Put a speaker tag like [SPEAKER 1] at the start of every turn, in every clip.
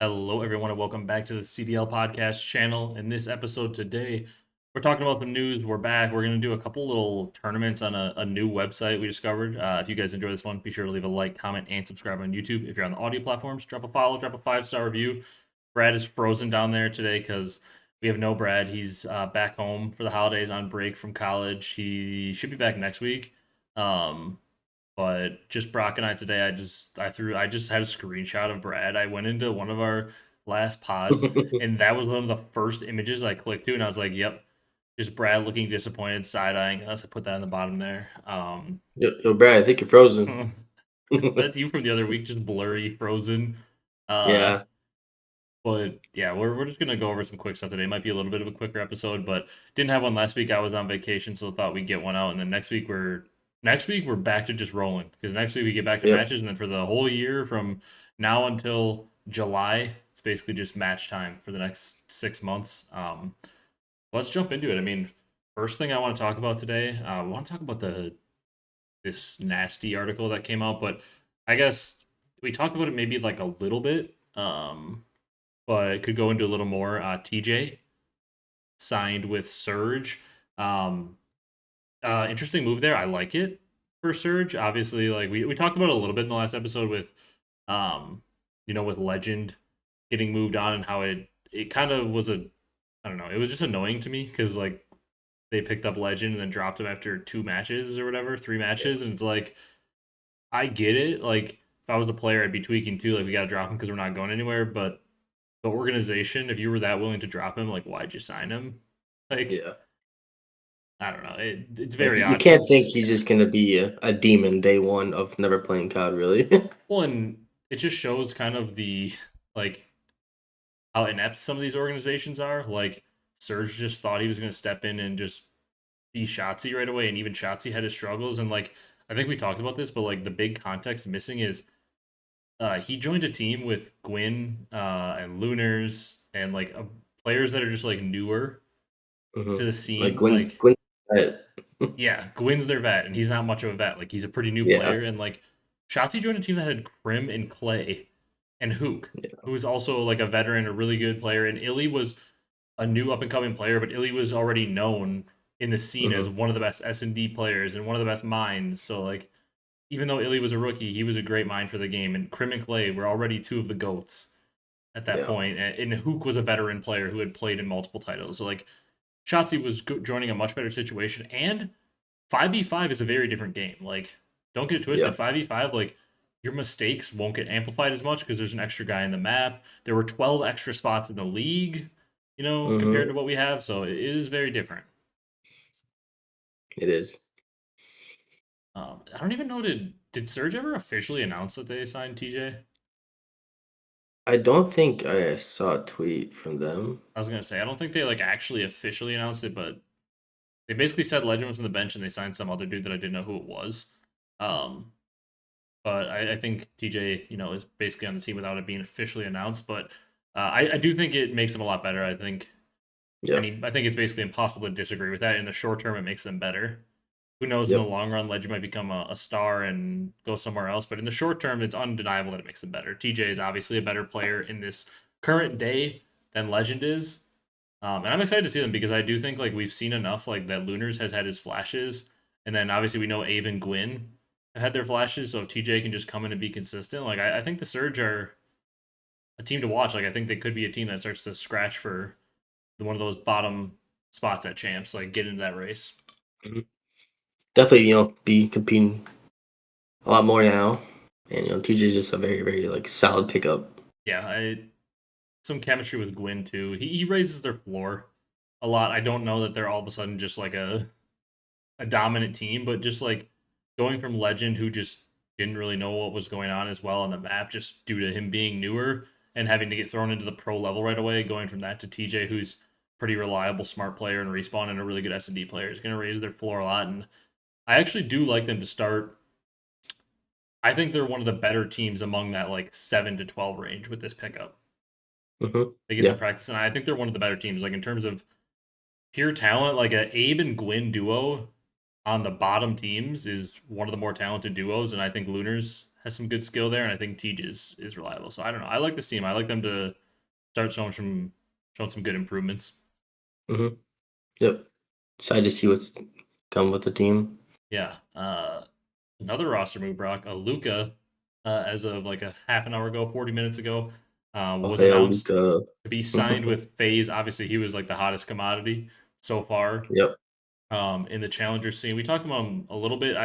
[SPEAKER 1] Hello, everyone, and welcome back to the CDL podcast channel. In this episode today, we're talking about some news. We're back. We're going to do a couple little tournaments on a new website we discovered. If you guys enjoy this one, be sure to leave a like, comment, and subscribe on YouTube. If you're on the audio platforms, drop a follow, drop a 5-star review. Brad is frozen down there today because we have no Brad. He's back home for the holidays on break from college. He should be back next week. But just Brock and I today, I just had a screenshot of Brad. I went into one of our last pods, and that was one of the first images I clicked to, and I was like, "Yep, just Brad looking disappointed, side eyeing us." I put that in the bottom there.
[SPEAKER 2] Yo, Brad, I think you're frozen.
[SPEAKER 1] That's you from the other week, just blurry, frozen. Uh,
[SPEAKER 2] Yeah.
[SPEAKER 1] but yeah, we're just gonna go over some quick stuff today. It might be a little bit of a quicker episode, but didn't have one last week. I was on vacation, so thought we'd get one out, and then next week we're back to just rolling because next week we get back to
[SPEAKER 2] Yep.
[SPEAKER 1] matches, and then for the whole year from now until July, it's basically just match time for the next 6 months. Let's jump into it. I mean, first thing I want to talk about today, I want to talk about this nasty article that came out, but I guess we talked about it maybe like a little bit, but could go into a little more. TJ signed with Surge. Um, Interesting move there. I like it for Surge. Obviously, like we talked about it a little bit in the last episode with with Legend getting moved on and how it kind of was I don't know, it was just annoying to me because like they picked up Legend and then dropped him after 2 matches or whatever, 3 matches, and it's like I get it. Like if I was the player, I'd be tweaking too. Like we got to drop him because we're not going anywhere. But the organization, if you were that willing to drop him, like why'd you sign him? Like
[SPEAKER 2] Yeah.
[SPEAKER 1] I don't know. It's
[SPEAKER 2] Like
[SPEAKER 1] very
[SPEAKER 2] you
[SPEAKER 1] odd
[SPEAKER 2] can't think
[SPEAKER 1] because
[SPEAKER 2] he's just gonna be a demon day one of never playing COD, really.
[SPEAKER 1] well, and it just shows kind of the like how inept some of these organizations are. Like Surge just thought he was going to step in and just be shottzyy right away, and even shottzyy had his struggles. And like I think we talked about this, but like the big context missing is he joined a team with Gwyn and Lunars and like players that are just like newer
[SPEAKER 2] hmm
[SPEAKER 1] to the
[SPEAKER 2] Like
[SPEAKER 1] scene.
[SPEAKER 2] Gwen,
[SPEAKER 1] Like
[SPEAKER 2] Gwen.
[SPEAKER 1] yeah, Gwyn's their vet, and he's not much of a vet. Like he's a pretty new
[SPEAKER 2] Yeah.
[SPEAKER 1] player, and like shottzyy joined a team that had Crim and Clay and huke,
[SPEAKER 2] Yeah.
[SPEAKER 1] who is also like a veteran, a really good player, and illey was a new up and coming player, but illey was already known in the scene as
[SPEAKER 2] hmm
[SPEAKER 1] one of the best S&D players and one of the best minds. So like even though illey was a rookie, he was a great mind for the game, and Crim and Clay were already two of the goats at that
[SPEAKER 2] Yeah.
[SPEAKER 1] point, and huke was a veteran player who had played in multiple titles. So like shottzyy was joining a much better situation, and 5v5 is a very different game. Like, don't get it twisted.
[SPEAKER 2] Yeah.
[SPEAKER 1] 5v5, like, your mistakes won't get amplified as much because there's an extra guy in the map. There were 12 extra spots in the league, compared
[SPEAKER 2] hmm
[SPEAKER 1] to what we have. So it is very different.
[SPEAKER 2] It is.
[SPEAKER 1] I don't even know, did Surge ever officially announce that they signed TJ?
[SPEAKER 2] I don't think I saw a tweet from them.
[SPEAKER 1] I was gonna say I don't think they like actually officially announced it, but they basically said Legend was on the bench and they signed some other dude that I didn't know who it was. Um, but I think TJ, is basically on the team without it being officially announced. But I do think it makes them a lot better.
[SPEAKER 2] Yeah.
[SPEAKER 1] I think it's basically impossible to disagree with that. In the short term, it makes them better. Who knows? In the
[SPEAKER 2] Yep.
[SPEAKER 1] long run, Legend might become a star and go somewhere else. But in the short term, it's undeniable that it makes them better. TJ is obviously a better player in this current day than Legend is. And I'm excited to see them because I do think like we've seen enough like that Lunars has had his flashes, and then obviously we know Abe and Gwyn have had their flashes. So if TJ can just come in and be consistent, like I think the Surge are a team to watch. Like I think they could be a team that starts to scratch for one of those bottom spots at champs, like get into that race.
[SPEAKER 2] Mhm. Definitely, be competing a lot more now. And TJ is just a very, very like solid pickup.
[SPEAKER 1] Yeah, some chemistry with Gwyn too. He raises their floor a lot. I don't know that they're all of a sudden just like a dominant team, but just like going from Legend, who just didn't really know what was going on as well on the map, just due to him being newer and having to get thrown into the pro level right away, going from that to TJ, who's pretty reliable, smart player and respawn and a really good S&D player, is going to raise their floor a lot. And I actually do like them to start. I think they're one of the better teams among that like 7 to 12 range with this pickup. They get some
[SPEAKER 2] Yeah.
[SPEAKER 1] practice, and I think they're one of the better teams. Like in terms of pure talent, like a Abe and Gwyn duo on the bottom teams is one of the more talented duos, and I think Lunars has some good skill there, and I think Tej is reliable. So I don't know. I like this team. I like them to start showing some good improvements.
[SPEAKER 2] Mm-hmm. Yep. Excited to see what's come with the team.
[SPEAKER 1] Yeah. Another roster move, Brock. Alluka, as of like a half an hour ago, 40 minutes ago, was
[SPEAKER 2] Okay,
[SPEAKER 1] announced
[SPEAKER 2] Alluka.
[SPEAKER 1] to be signed with Faze. Obviously, he was like the hottest commodity so far
[SPEAKER 2] Yep.
[SPEAKER 1] in the challenger scene. We talked about him a little bit.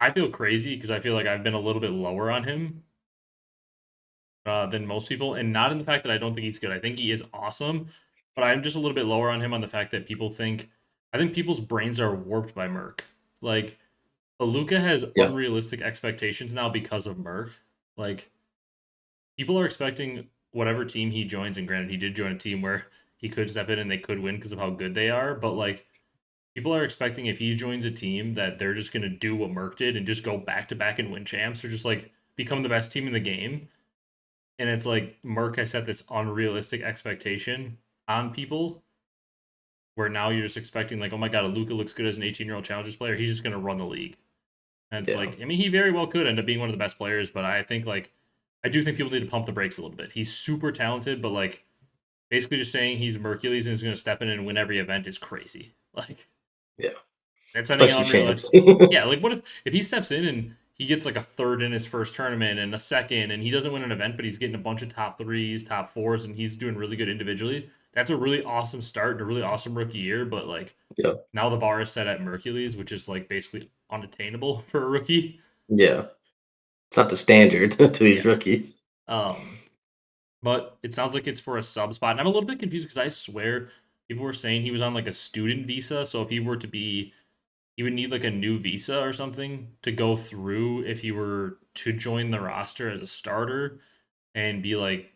[SPEAKER 1] I feel crazy because I feel like I've been a little bit lower on him than most people, and not in the fact that I don't think he's good. I think he is awesome, but I'm just a little bit lower on him on the fact that I think people's brains are warped by Merc. Like, Alluka has
[SPEAKER 2] Yeah.
[SPEAKER 1] unrealistic expectations now because of Merc. Like, people are expecting whatever team he joins, and granted, he did join a team where he could step in and they could win because of how good they are, but like, people are expecting if he joins a team that they're just going to do what Merc did and just go back to back and win champs or just like become the best team in the game. And it's like Merc has set this unrealistic expectation on people where now you're just expecting like, oh my god, Alluka looks good as an 18-year-old challengers player. He's just going to run the league. And it's
[SPEAKER 2] Yeah.
[SPEAKER 1] like, I mean, he very well could end up being one of the best players, but I think like I do think people need to pump the brakes a little bit. He's super talented, but like basically just saying he's Mercules and is going to step in and win every event is crazy. Like
[SPEAKER 2] Yeah.
[SPEAKER 1] that's setting an
[SPEAKER 2] Especially
[SPEAKER 1] unrealistic.
[SPEAKER 2] champs.
[SPEAKER 1] Yeah, like what if he steps in and he gets like a third in his first tournament and a second, and he doesn't win an event, but he's getting a bunch of top threes, top fours, and he's doing really good individually. That's a really awesome start and a really awesome rookie year. But like
[SPEAKER 2] Yeah.
[SPEAKER 1] now the bar is set at Mercules, which is like basically unattainable for a rookie.
[SPEAKER 2] Yeah. It's not the standard to these
[SPEAKER 1] Yeah.
[SPEAKER 2] rookies.
[SPEAKER 1] Um, but it sounds like it's for a sub spot. And I'm a little bit confused because I swear people were saying he was on like a student visa. So if he were to be, he would need like a new visa or something to go through if he were to join the roster as a starter and be like,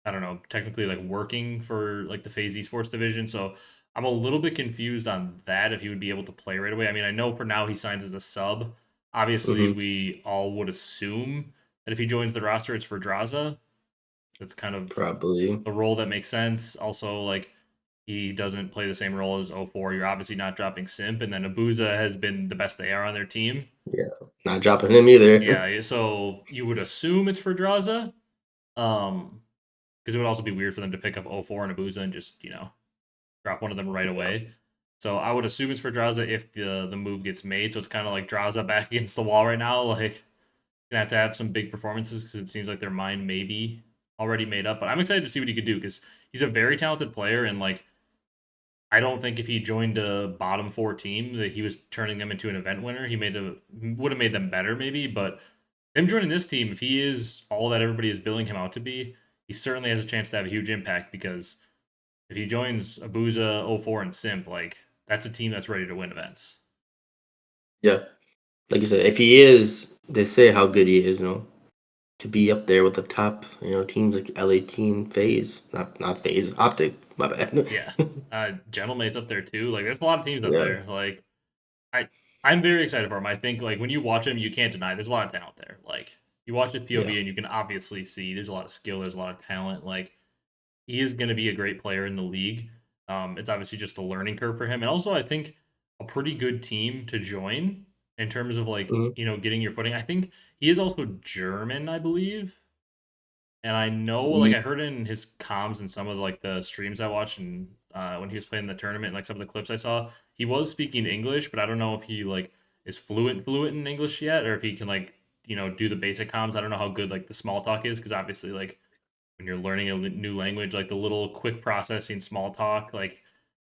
[SPEAKER 1] I don't know, technically like working for like the Faze Esports division. So I'm a little bit confused on that if he would be able to play right away. I mean, I know for now he signs as a sub. Obviously,
[SPEAKER 2] Mm-hmm.
[SPEAKER 1] we all would assume that if he joins the roster, it's for Draza. That's kind of
[SPEAKER 2] Probably.
[SPEAKER 1] the role that makes sense. Also, like he doesn't play the same role as 04. You're obviously not dropping Simp, and then Abuza has been the best AR on their team.
[SPEAKER 2] Yeah. Not dropping him either.
[SPEAKER 1] Yeah, so you would assume it's for Draza, because it would also be weird for them to pick up 04 and Abuza and just drop one of them right
[SPEAKER 2] Yeah.
[SPEAKER 1] away. So I would assume it's for Draza if the move gets made. So it's kind of like Draza back against the wall right now. Like gonna have to have some big performances because it seems like their mind may be already made up. But I'm excited to see what he could do because he's a very talented player, and like I don't think if he joined a bottom four team that he was turning them into an event winner. He would have made them better maybe, but him joining this team, if he is all that everybody is billing him out to be, he certainly has a chance to have a huge impact because if he joins Abuza, 04, and Simp, like that's a team that's ready to win events.
[SPEAKER 2] Yeah. Like you said, if he is, they say how good he is, to be up there with the top, teams like LA Team, Phase, not Phase, Optic. My bad.
[SPEAKER 1] Yeah. Gentlemate's up there too. Like there's a lot of teams up
[SPEAKER 2] Yeah.
[SPEAKER 1] there. Like I I'm very excited for him. I think like when you watch him, you can't deny there's a lot of talent there. Like you watch his
[SPEAKER 2] Yeah.
[SPEAKER 1] POV and you can obviously see there's a lot of skill, there's a lot of talent. Like he is going to be a great player in the league. It's obviously just a learning curve for him, and also I think a pretty good team to join in terms of like
[SPEAKER 2] Hmm.
[SPEAKER 1] getting your footing. I think he is also German, I believe, and I know like I heard in his comms and some of like the streams I watched and when he was playing the tournament, like some of the clips I saw, he was speaking English, but I don't know if he like is fluent in English yet, or if he can like do the basic comms. I don't know how good like the small talk is because obviously like when you're learning a new language, like the little quick processing small talk, like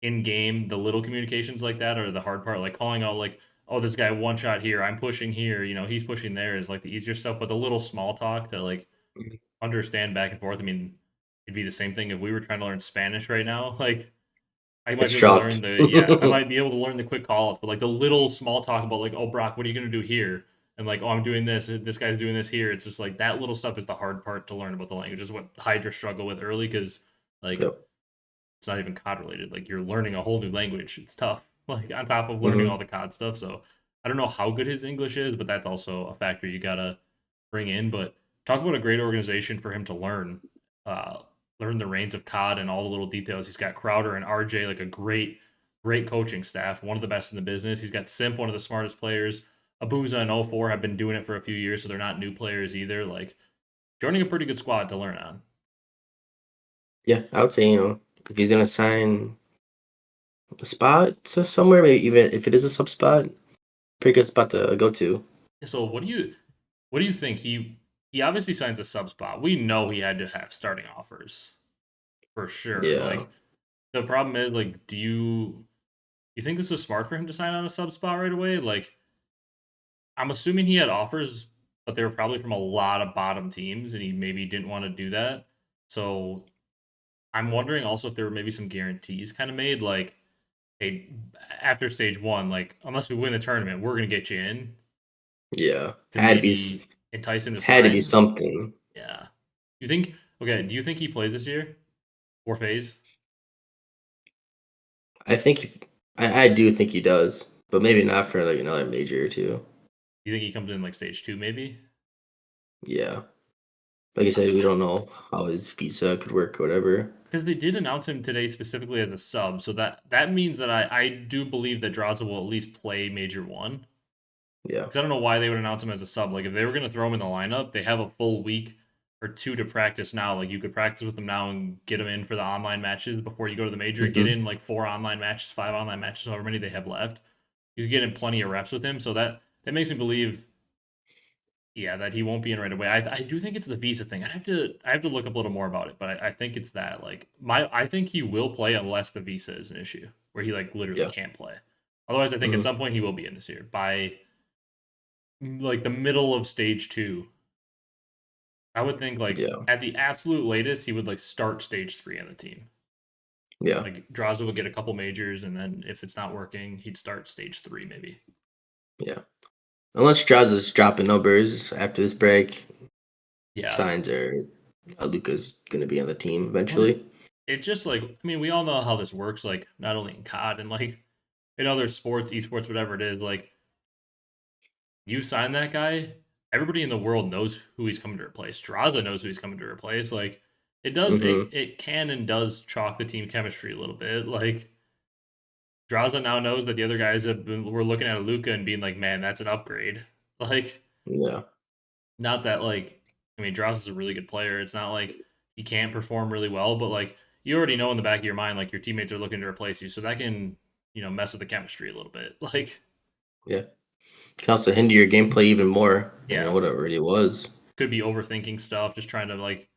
[SPEAKER 1] in game, the little communications like that are the hard part. Like calling out like, oh, this guy one shot here, I'm pushing here, he's pushing there is like the easier stuff. But the little small talk to like understand back and forth. I mean, it'd be the same thing if we were trying to learn Spanish right now. Like I might
[SPEAKER 2] It's
[SPEAKER 1] be able to learn
[SPEAKER 2] chopped.
[SPEAKER 1] I might be able to learn the quick call outs, but like the little small talk about like, oh Brock, what are you gonna do here? And like, oh, I'm doing this guy's doing this here. It's just like that little stuff is the hard part to learn about the language, is what Hydra struggle with early because like
[SPEAKER 2] Yep.
[SPEAKER 1] it's not even COD related. Like you're learning a whole new language. It's tough. Like on top of learning all
[SPEAKER 2] Hmm.
[SPEAKER 1] the COD stuff. So I don't know how good his English is, but that's also a factor you gotta bring in. But talk about a great organization for him to uh, learn the reins of COD and all the little details. He's got Crowder and RJ, like a great coaching staff, one of the best in the business. He's got Simp, one of the smartest players. Abuza and 04 have been doing it for a few years, so they're not new players either. Like joining a pretty good squad to learn on.
[SPEAKER 2] Yeah, I would say, if he's gonna sign a spot to somewhere, maybe even if it is a sub spot, pretty good spot to go to.
[SPEAKER 1] So what do you think? He obviously signs a sub spot. We know he had to have starting offers for sure.
[SPEAKER 2] Yeah.
[SPEAKER 1] Like the problem is like, do you think this was smart for him to sign on a sub spot right away? Like I'm assuming he had offers, but they were probably from a lot of bottom teams, and he maybe didn't want to do that. So I'm wondering also if there were maybe some guarantees kind of made, like, hey, after stage one, like unless we win the tournament, we're gonna get you in
[SPEAKER 2] Yeah.
[SPEAKER 1] to maybe entice him to
[SPEAKER 2] Had to be
[SPEAKER 1] sign.
[SPEAKER 2] something.
[SPEAKER 1] Yeah. You think? Okay. Do you think he plays this year or Faze?
[SPEAKER 2] I think I do think he does, but maybe not for like another major or two.
[SPEAKER 1] You think he comes in like stage two, maybe?
[SPEAKER 2] Yeah. Like I said, we don't know how his visa could work or whatever.
[SPEAKER 1] Because they did announce him today specifically as a sub, so that means that I do believe that Draza will at least play Major One.
[SPEAKER 2] Yeah.
[SPEAKER 1] Because I don't know why they would announce him as a sub. Like if they were going to throw him in the lineup, they have a full week or two to practice now. Like you could practice with them now and get them in for the online matches before you go to the major. Get
[SPEAKER 2] Hmm.
[SPEAKER 1] in like 4 online matches, 5 online matches, however many they have left. You could get in plenty of reps with him. So that makes me believe, yeah, that he won't be in right away. I do think it's the visa thing. I have to look up a little more about it, but I think it's that. Like I think he will play unless the visa is an issue where he like literally
[SPEAKER 2] Yeah.
[SPEAKER 1] can't play. Otherwise, I think at
[SPEAKER 2] Hmm.
[SPEAKER 1] some point he will be in this year by like the middle of stage two. I would think like
[SPEAKER 2] Yeah.
[SPEAKER 1] at the absolute latest, he would like start stage three on the team.
[SPEAKER 2] Yeah.
[SPEAKER 1] Like Draza would get a couple majors, and then if it's not working, he'd start stage three maybe.
[SPEAKER 2] Yeah. Unless Strauss is dropping numbers after this break,
[SPEAKER 1] Yeah.
[SPEAKER 2] signs are Alluka's going to be on the team
[SPEAKER 1] Well,
[SPEAKER 2] eventually.
[SPEAKER 1] it's just like I mean, we all know how this works. Like not only in COD and like in other sports, esports, whatever it is. Like you sign that guy, everybody in the world knows who he's coming to replace. Draza knows who he's coming to replace. Like it does,
[SPEAKER 2] Hmm.
[SPEAKER 1] it can and does chalk the team chemistry a little bit. Like Draza now knows that the other guys were looking at Alluka and being like, man, that's an upgrade. Like,
[SPEAKER 2] Yeah.
[SPEAKER 1] not that like, I mean, Draza's a really good player. It's not like he can't perform really well, but like you already know in the back of your mind, like your teammates are looking to replace you, so that can mess with the chemistry a little bit. Like,
[SPEAKER 2] Yeah. Can also hinder your gameplay even more than
[SPEAKER 1] yeah,
[SPEAKER 2] what it already was.
[SPEAKER 1] could be overthinking stuff, just trying to like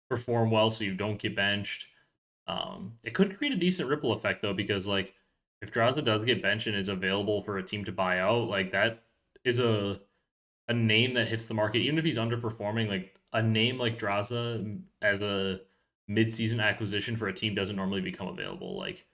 [SPEAKER 1] perform well so you don't get benched. It could create a decent ripple effect though, because like if Draza does get benched and is available for a team to buy out, like that is a name that hits the market, even if he's underperforming. Like a name like Draza as a mid-season acquisition for a team doesn't normally become available. Like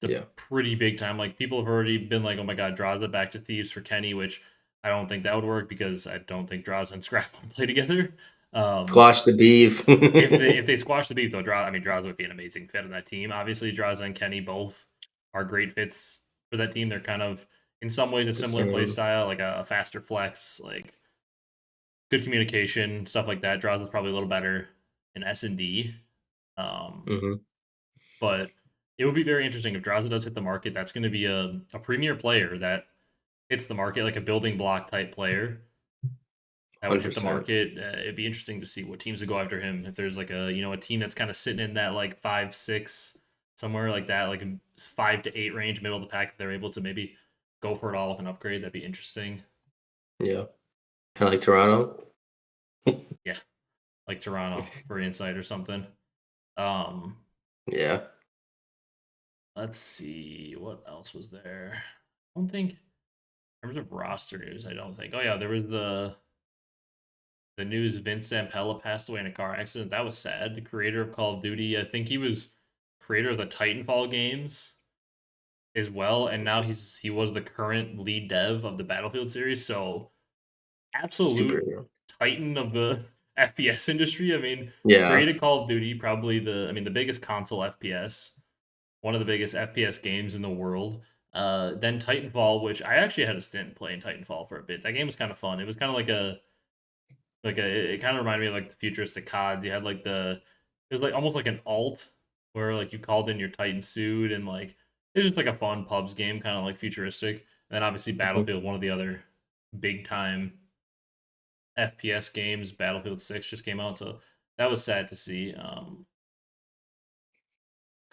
[SPEAKER 1] it's a
[SPEAKER 2] Yeah.
[SPEAKER 1] pretty big time. Like people have already been like, "Oh my god, Draza back to Thieves for Kenny," which I don't think that would work because I don't think Draza and Scrap play together. Um,
[SPEAKER 2] Squash the beef.
[SPEAKER 1] if they squash the beef though, Draza, I mean Draza would be an amazing fit on that team. Obviously, Draza and Kenny both are great fits for that team. They're kind of in some ways a
[SPEAKER 2] The
[SPEAKER 1] similar play
[SPEAKER 2] same.
[SPEAKER 1] style, like a faster flex, like good communication, stuff like that. Draws is probably a little better in S&D. Um,
[SPEAKER 2] Hmm.
[SPEAKER 1] but it would be very interesting if Draza does hit the market. That's going to be a premier player that hits the market, like a building block type player that would hit the
[SPEAKER 2] 100%.
[SPEAKER 1] market. It'd be interesting to see what teams would go after him. If there's like a team that's kind of sitting in that like 5-6 somewhere like that, like 5 to 8 range, middle of the pack, if they're able to maybe go for it all with an upgrade, that'd be interesting.
[SPEAKER 2] Yeah. Kind of like Toronto.
[SPEAKER 1] Yeah, like Toronto for insight or something. Um,
[SPEAKER 2] Yeah.
[SPEAKER 1] Let's see what else was there. I don't think in terms of roster news. I don't think. Oh yeah, there was the news. Vince Zampella passed away in a car accident. That was sad. The creator of Call of Duty. I think he was creator of the Titanfall games as well, and now he was the current lead dev of the Battlefield series. So absolute
[SPEAKER 2] Super.
[SPEAKER 1] titan of the FPS industry. I mean,
[SPEAKER 2] Yeah.
[SPEAKER 1] created Call of Duty, probably the biggest console FPS, one of the biggest FPS games in the world. Then Titanfall, which I actually had a stint playing Titanfall for a bit. That game was kind of fun. It was kind of it kind of reminded me of like the futuristic CODs. You had like it was like almost like an alt where like you called in your Titan suit and like it's just like a fun pubs game, kind of like futuristic. And obviously
[SPEAKER 2] Mhm.
[SPEAKER 1] Battlefield, one of the other big time FPS games, Battlefield 6 just came out, so that was sad to see. Car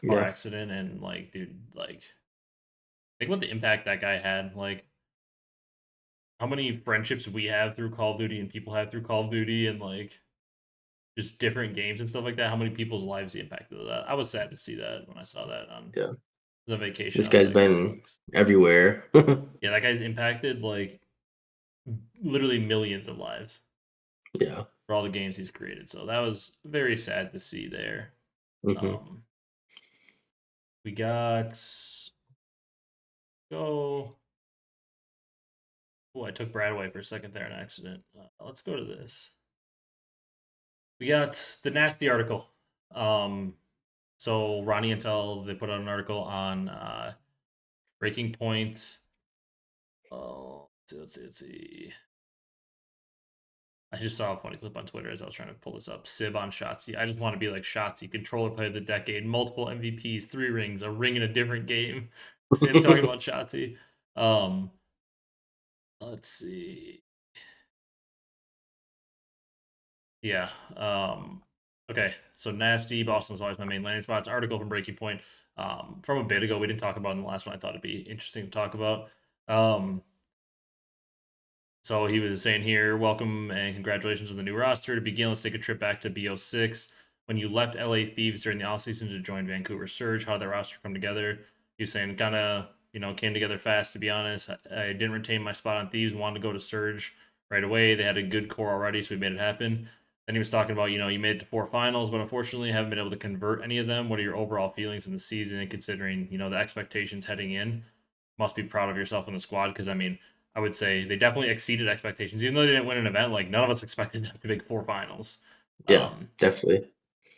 [SPEAKER 2] Yeah.
[SPEAKER 1] accident and like, dude, like think about the impact that guy had. Like how many friendships we have through Call of Duty and people have through Call of Duty and like just different games and stuff like that. How many people's lives he impacted that? I was sad to see that when I saw that on
[SPEAKER 2] Yeah.
[SPEAKER 1] the vacation.
[SPEAKER 2] This
[SPEAKER 1] I was
[SPEAKER 2] guy's
[SPEAKER 1] like, that
[SPEAKER 2] been
[SPEAKER 1] sucks.
[SPEAKER 2] everywhere.
[SPEAKER 1] Yeah, that guy's impacted like literally millions of lives
[SPEAKER 2] Yeah.
[SPEAKER 1] for all the games he's created. So that was very sad to see there.
[SPEAKER 2] Hmm.
[SPEAKER 1] Um, we got go. Oh, I took Brad away for a second there, an accident. Let's go to this. We got the nasty article. Um, so Ronnie and Tell they put out an article on Breaking Point. Oh, let's see. I just saw a funny clip on Twitter as I was trying to pull this up. Sib on shottzyy. I just want to be like shottzyy, controller player of the decade, multiple MVPs, 3 rings, a ring in a different game. Sib talking about shottzyy. Um, let's see. Yeah. Okay. So nasty. Boston was always my main landing spots. Article from Breaking Point. From a bit ago, we didn't talk about in the last one. I thought it'd be interesting to talk about. So he was saying here, welcome and congratulations on the new roster. To begin, let's take a trip back to BO6. When you left LA Thieves during the offseason to join Vancouver Surge, how did that roster come together? He was saying kind of, came together fast, to be honest. I didn't retain my spot on Thieves, wanted to go to Surge right away. They had a good core already, so we made it happen. Then he was talking about, you made it to 4 finals, but unfortunately haven't been able to convert any of them. What are your overall feelings in the season and considering, the expectations heading in? Must be proud of yourself in the squad because, I mean, I would say they definitely exceeded expectations. Even though they didn't win an event, like none of us expected them to make 4 finals.
[SPEAKER 2] Yeah.
[SPEAKER 1] Um,
[SPEAKER 2] Definitely.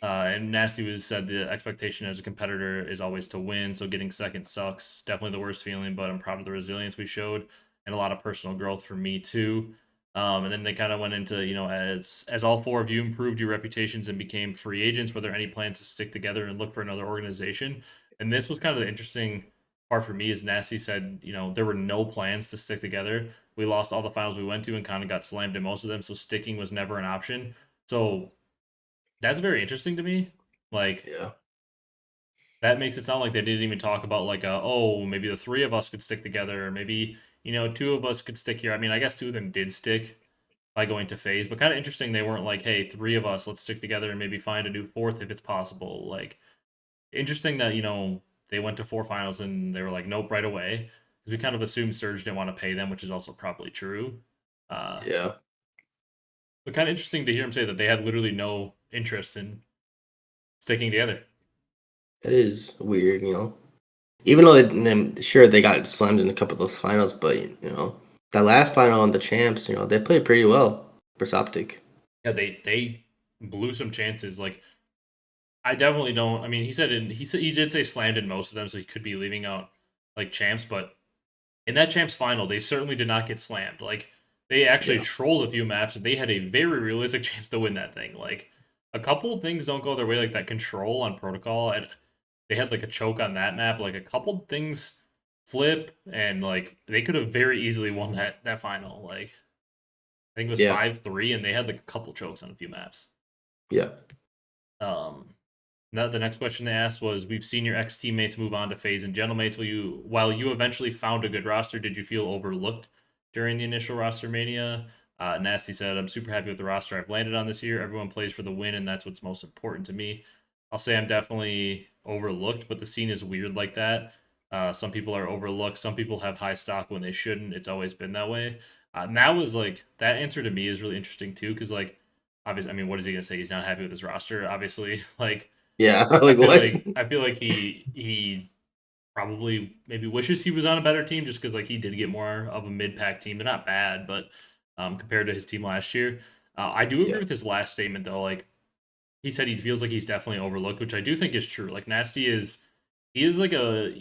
[SPEAKER 1] and Nasty was said the expectation as a competitor is always to win. So getting second sucks. Definitely the worst feeling, but I'm proud of the resilience we showed and a lot of personal growth for me too. And then they kind of went into, as all 4 of you improved your reputations and became free agents, were there any plans to stick together and look for another organization? And this was kind of the interesting part for me is Nasty said, there were no plans to stick together. We lost all the finals we went to and kind of got slammed in most of them. So sticking was never an option. So that's very interesting to me. Like
[SPEAKER 2] Yeah.
[SPEAKER 1] that makes it sound like they didn't even talk about like oh, maybe the 3 of us could stick together or maybe, 2 of us could stick here. I mean, I guess 2 of them did stick by going to Faze, but kind of interesting they weren't like, hey, 3 of us, let's stick together and maybe find a new 4th if it's possible. Like interesting that, they went to 4 finals and they were like, nope, right away. Because we kind of assumed Surge didn't want to pay them, which is also probably true. Uh,
[SPEAKER 2] Yeah.
[SPEAKER 1] but kind of interesting to hear him say that they had literally no interest in sticking together.
[SPEAKER 2] That is weird. Even though sure they got slammed in a couple of those finals, but that last final on the champs, they played pretty well versus Optic.
[SPEAKER 1] Yeah, they blew some chances. Like I definitely don't. I mean, he did say slammed in most of them, so he could be leaving out like champs. But in that champs final, they certainly did not get slammed. Like they actually
[SPEAKER 2] Yeah.
[SPEAKER 1] trolled a few maps, and they had a very realistic chance to win that thing. Like a couple things don't go their way, like that control on protocol, and they had like a choke on that map. Like a couple things flip, and like they could have very easily won that final. Like I think it was
[SPEAKER 2] Yeah.
[SPEAKER 1] 5-3, and they had like a couple chokes on a few maps.
[SPEAKER 2] Yeah.
[SPEAKER 1] Um, Now the next question they asked was: we've seen your ex teammates move on to Faze and Gentlemates. While you eventually found a good roster, did you feel overlooked during the initial roster mania? Nasty said, "I'm super happy with the roster I've landed on this year. Everyone plays for the win, and that's what's most important to me." I'll say I'm definitely overlooked, but the scene is weird like that. Some people are overlooked. Some people have high stock when they shouldn't. It's always been that way. And that was like that answer to me is really interesting too, because like obviously, I mean, what is he gonna say? He's not happy with his roster. Obviously, like
[SPEAKER 2] Yeah.
[SPEAKER 1] I
[SPEAKER 2] Like
[SPEAKER 1] feel
[SPEAKER 2] what?
[SPEAKER 1] like I feel like he probably maybe wishes he was on a better team just because like he did get more of a mid pack team. They're not bad, but compared to his team last year, I do agree
[SPEAKER 2] Yeah.
[SPEAKER 1] with his last statement though. Like he said, he feels like he's definitely overlooked, which I do think is true. Like Nasty is he is like a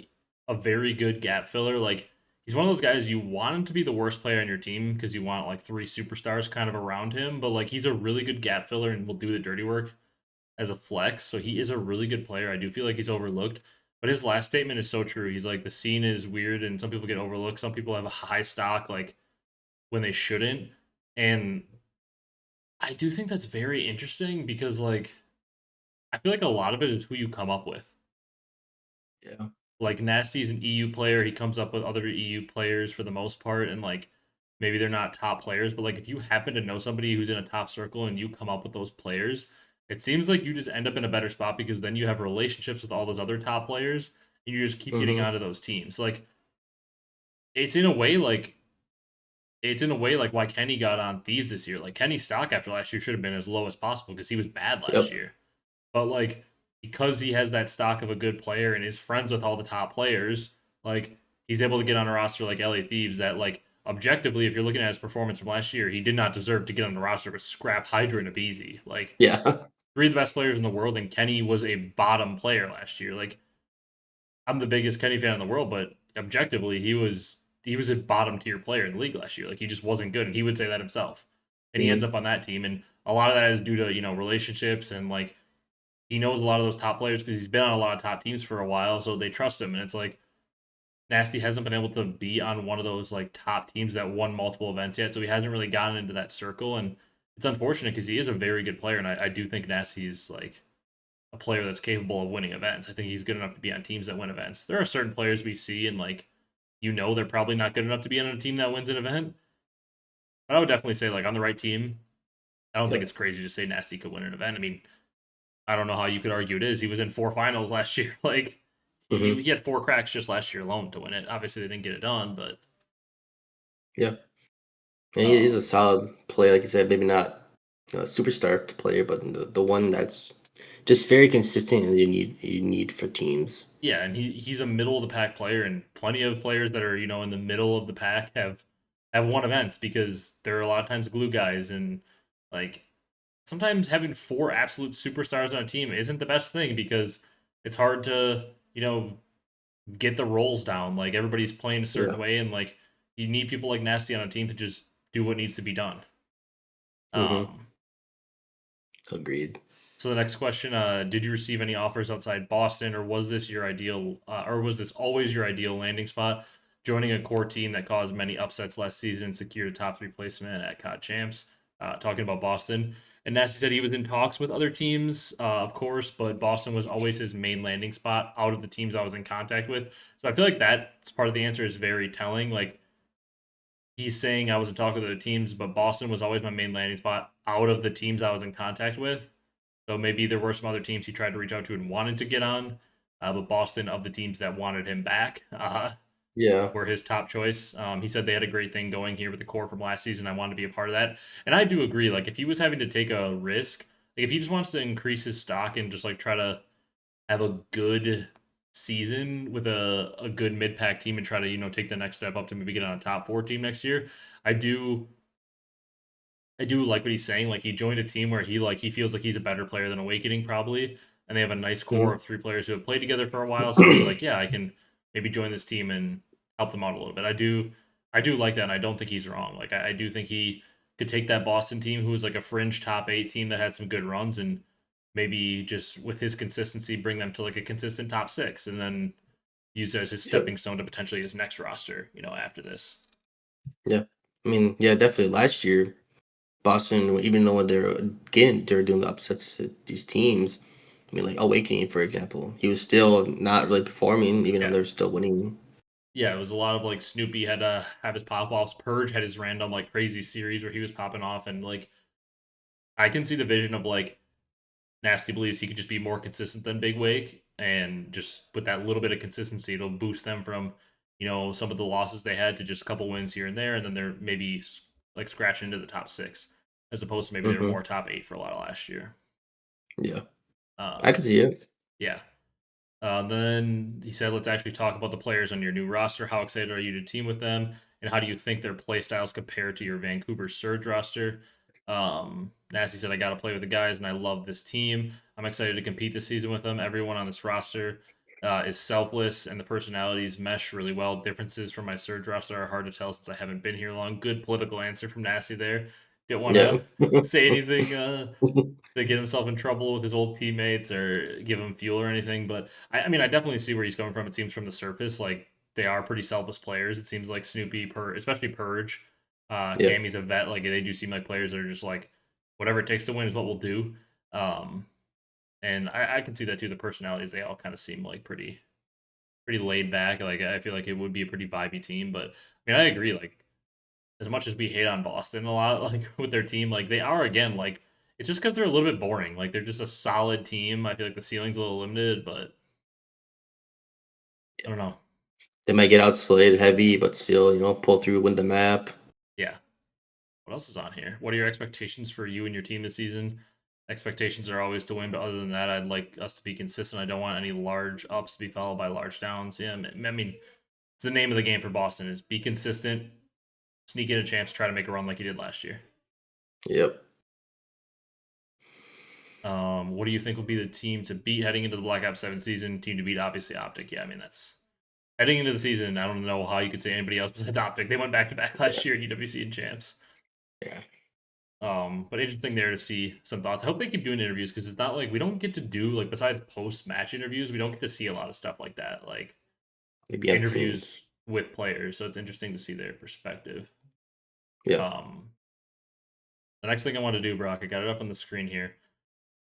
[SPEAKER 1] very good gap filler. Like he's one of those guys you want him to be the worst player on your team because you want like 3 superstars kind of around him, but like he's a really good gap filler and will do the dirty work as a flex. So he is a really good player. I do feel like he's overlooked. But his last statement is so true. He's like, the scene is weird and some people get overlooked. Some people have a high stock like when they shouldn't. And I do think that's very interesting because like I feel like a lot of it is who you come up with.
[SPEAKER 2] Yeah.
[SPEAKER 1] Like Nasty's an EU player. He comes up with other EU players for the most part, and like maybe they're not top players, but like if you happen to know somebody who's in a top circle and you come up with those players, it seems like you just end up in a better spot because then you have relationships with all those other top players and you just keep getting
[SPEAKER 2] Mm-hmm.
[SPEAKER 1] onto those teams. Like it's in a way like it's in a way like why Kenny got on Thieves this year. Like Kenny's stock after last year should have been as low as possible because he was bad last
[SPEAKER 2] Yep.
[SPEAKER 1] year. But like because he has that stock of a good player and is friends with all the top players, like he's able to get on a roster like LA Thieves that like objectively, if you're looking at his performance from last year, he did not deserve to get on the roster with Scrap, Hydra, and Abeezy. Like
[SPEAKER 2] Yeah.
[SPEAKER 1] three of the best players in the world, and Kenny was a bottom player last year. Like I'm the biggest Kenny fan in the world, but objectively, he was a bottom tier player in the league last year. Like he just wasn't good, and he would say that himself. And he ends
[SPEAKER 2] Mm-hmm.
[SPEAKER 1] up on that team, and a lot of that is due to relationships and like he knows a lot of those top players because he's been on a lot of top teams for a while, so they trust him. And it's like Nasty hasn't been able to be on one of those like top teams that won multiple events yet, so he hasn't really gotten into that circle. And it's unfortunate because he is a very good player, and I do think Nasty's like a player that's capable of winning events. I think he's good enough to be on teams that win events. There are certain players we see and like they're probably not good enough to be on a team that wins an event. But I would definitely say like on the right team, I don't think it's
[SPEAKER 2] Yep.
[SPEAKER 1] crazy to say Nasty could win an event. I mean, I don't know how you could argue it is. He was in four finals last year. Like he
[SPEAKER 2] Mm-hmm.
[SPEAKER 1] had four cracks just last year alone to win it. Obviously, they didn't get it done, but
[SPEAKER 2] Yeah. And he is a
[SPEAKER 1] um,
[SPEAKER 2] solid player, like you said. Maybe not a superstar player, but the one that's just very consistent and you need for teams.
[SPEAKER 1] yeah, and he's a middle of the pack player, and plenty of players that are in the middle of the pack have won events because there are a lot of times glue guys and like sometimes having four absolute superstars on a team isn't the best thing because it's hard to get the roles down. Like everybody's playing a certain
[SPEAKER 2] Yeah.
[SPEAKER 1] way, and like you need people like Nasty on a team to just do what needs to be done.
[SPEAKER 2] Mm-hmm.
[SPEAKER 1] Um,
[SPEAKER 2] Agreed.
[SPEAKER 1] so the next question: did you receive any offers outside Boston, or was this always your ideal landing spot? Joining a core team that caused many upsets last season, secured a top three placement at COD Champs. Talking about Boston, and Nasty said he was in talks with other teams, of course, but Boston was always his main landing spot out of the teams I was in contact with. So I feel like that's part of the answer is very telling. Like he's saying I was in talk with other teams, but Boston was always my main landing spot out of the teams I was in contact with. So maybe there were some other teams he tried to reach out to and wanted to get on, but Boston, of the teams that wanted him back,
[SPEAKER 2] Yeah.
[SPEAKER 1] were his top choice. He said they had a great thing going here with the core from last season. I wanted to be a part of that, and I do agree. Like if he was having to take a risk, like if he just wants to increase his stock and just like try to have a good season with a good mid pack team and try to take the next step up to maybe get on a top four team next year. I do I do like what he's saying. Like he joined a team where he feels like he's a better player than Awakening probably, and they have a nice core
[SPEAKER 2] Mm-hmm.
[SPEAKER 1] of three players who have played together for a while. So he's like, yeah, I can maybe join this team and help them out a little bit. I do like that, and I don't think he's wrong. Like I do think he could take that Boston team, who was like a fringe top eight team that had some good runs, and maybe just with his consistency, bring them to like a consistent top six, and then use it as his
[SPEAKER 2] Yep.
[SPEAKER 1] stepping stone to potentially his next roster. After this.
[SPEAKER 2] Yeah. I mean, yeah, definitely. Last year, Boston, even though they were doing the upsets to these teams. I mean, like Awakening, for example, he was still not really performing, even though
[SPEAKER 1] Yeah.
[SPEAKER 2] they're still winning.
[SPEAKER 1] Yeah, it was a lot of like Snoopy had to have his pop offs. Purge had his random like crazy series where he was popping off, and like I can see the vision of like Nasty believes he could just be more consistent than Big Wake, and just with that little bit of consistency, it'll boost them from some of the losses they had to just a couple wins here and there, and then they're maybe like scratching into the top six, as opposed to maybe they were
[SPEAKER 2] Hmm.
[SPEAKER 1] more top eight for a lot of last year.
[SPEAKER 2] Yeah, I
[SPEAKER 1] Um,
[SPEAKER 2] could see it.
[SPEAKER 1] yeah, then he said, let's actually talk about the players on your new roster. How excited are you to team with them? And how do you think their play styles compare to your Vancouver Surge roster? Nasty said, I got to play with the guys, and I love this team. I'm excited to compete this season with them. Everyone on this roster is selfless, and the personalities mesh really well. Differences from my Surge roster are hard to tell since I haven't been here long. Good political answer from Nasty there. Didn't want
[SPEAKER 2] Yeah.
[SPEAKER 1] to say anything to get himself in trouble with his old teammates or give him fuel or anything. But I mean, I definitely see where he's coming from. It seems from the surface like they are pretty selfless players. It seems like Snoopy, especially Purge,
[SPEAKER 2] Yeah.
[SPEAKER 1] Cammy's a vet. Like they do seem like players that are just like whatever it takes to win is what we'll do. Um, and I can see that too. The personalities they all kind of seem like pretty laid back. Like I feel like it would be a pretty vibey team. But I mean, I agree. Like as much as we hate on Boston a lot, like with their team, like they are again like it's just because they're a little bit boring. Like they're just a solid team. I feel like the ceiling's a little limited, but I don't know.
[SPEAKER 2] They might get outslated heavy, but still, pull through, win the map.
[SPEAKER 1] Yeah. What else is on here? What are your expectations for you and your team this season? Expectations are always to win, but other than that, I'd like us to be consistent. I don't want any large ups to be followed by large downs. Yeah, I mean, it's the name of the game for Boston is be consistent, sneak in a chance, try to make a run like you did last year.
[SPEAKER 2] Yep.
[SPEAKER 1] What do you think will be the team to beat heading into the Black Ops 7 season? Team to beat, obviously, Optic. Yeah, I mean, that's heading into the season. I don't know how you could say anybody else besides Optic. They went back to back last year at UWC and champs.
[SPEAKER 2] Yeah.
[SPEAKER 1] But interesting there to see some thoughts. I hope they keep doing interviews because it's not like we don't get to do like besides post match interviews, we don't get to see a lot of stuff like that, like
[SPEAKER 2] Maybe on the scenes.
[SPEAKER 1] interviews with players. So it's interesting to see their perspective.
[SPEAKER 2] Yeah.
[SPEAKER 1] Um, the next thing I want to do, Brock, I got it up on the screen here.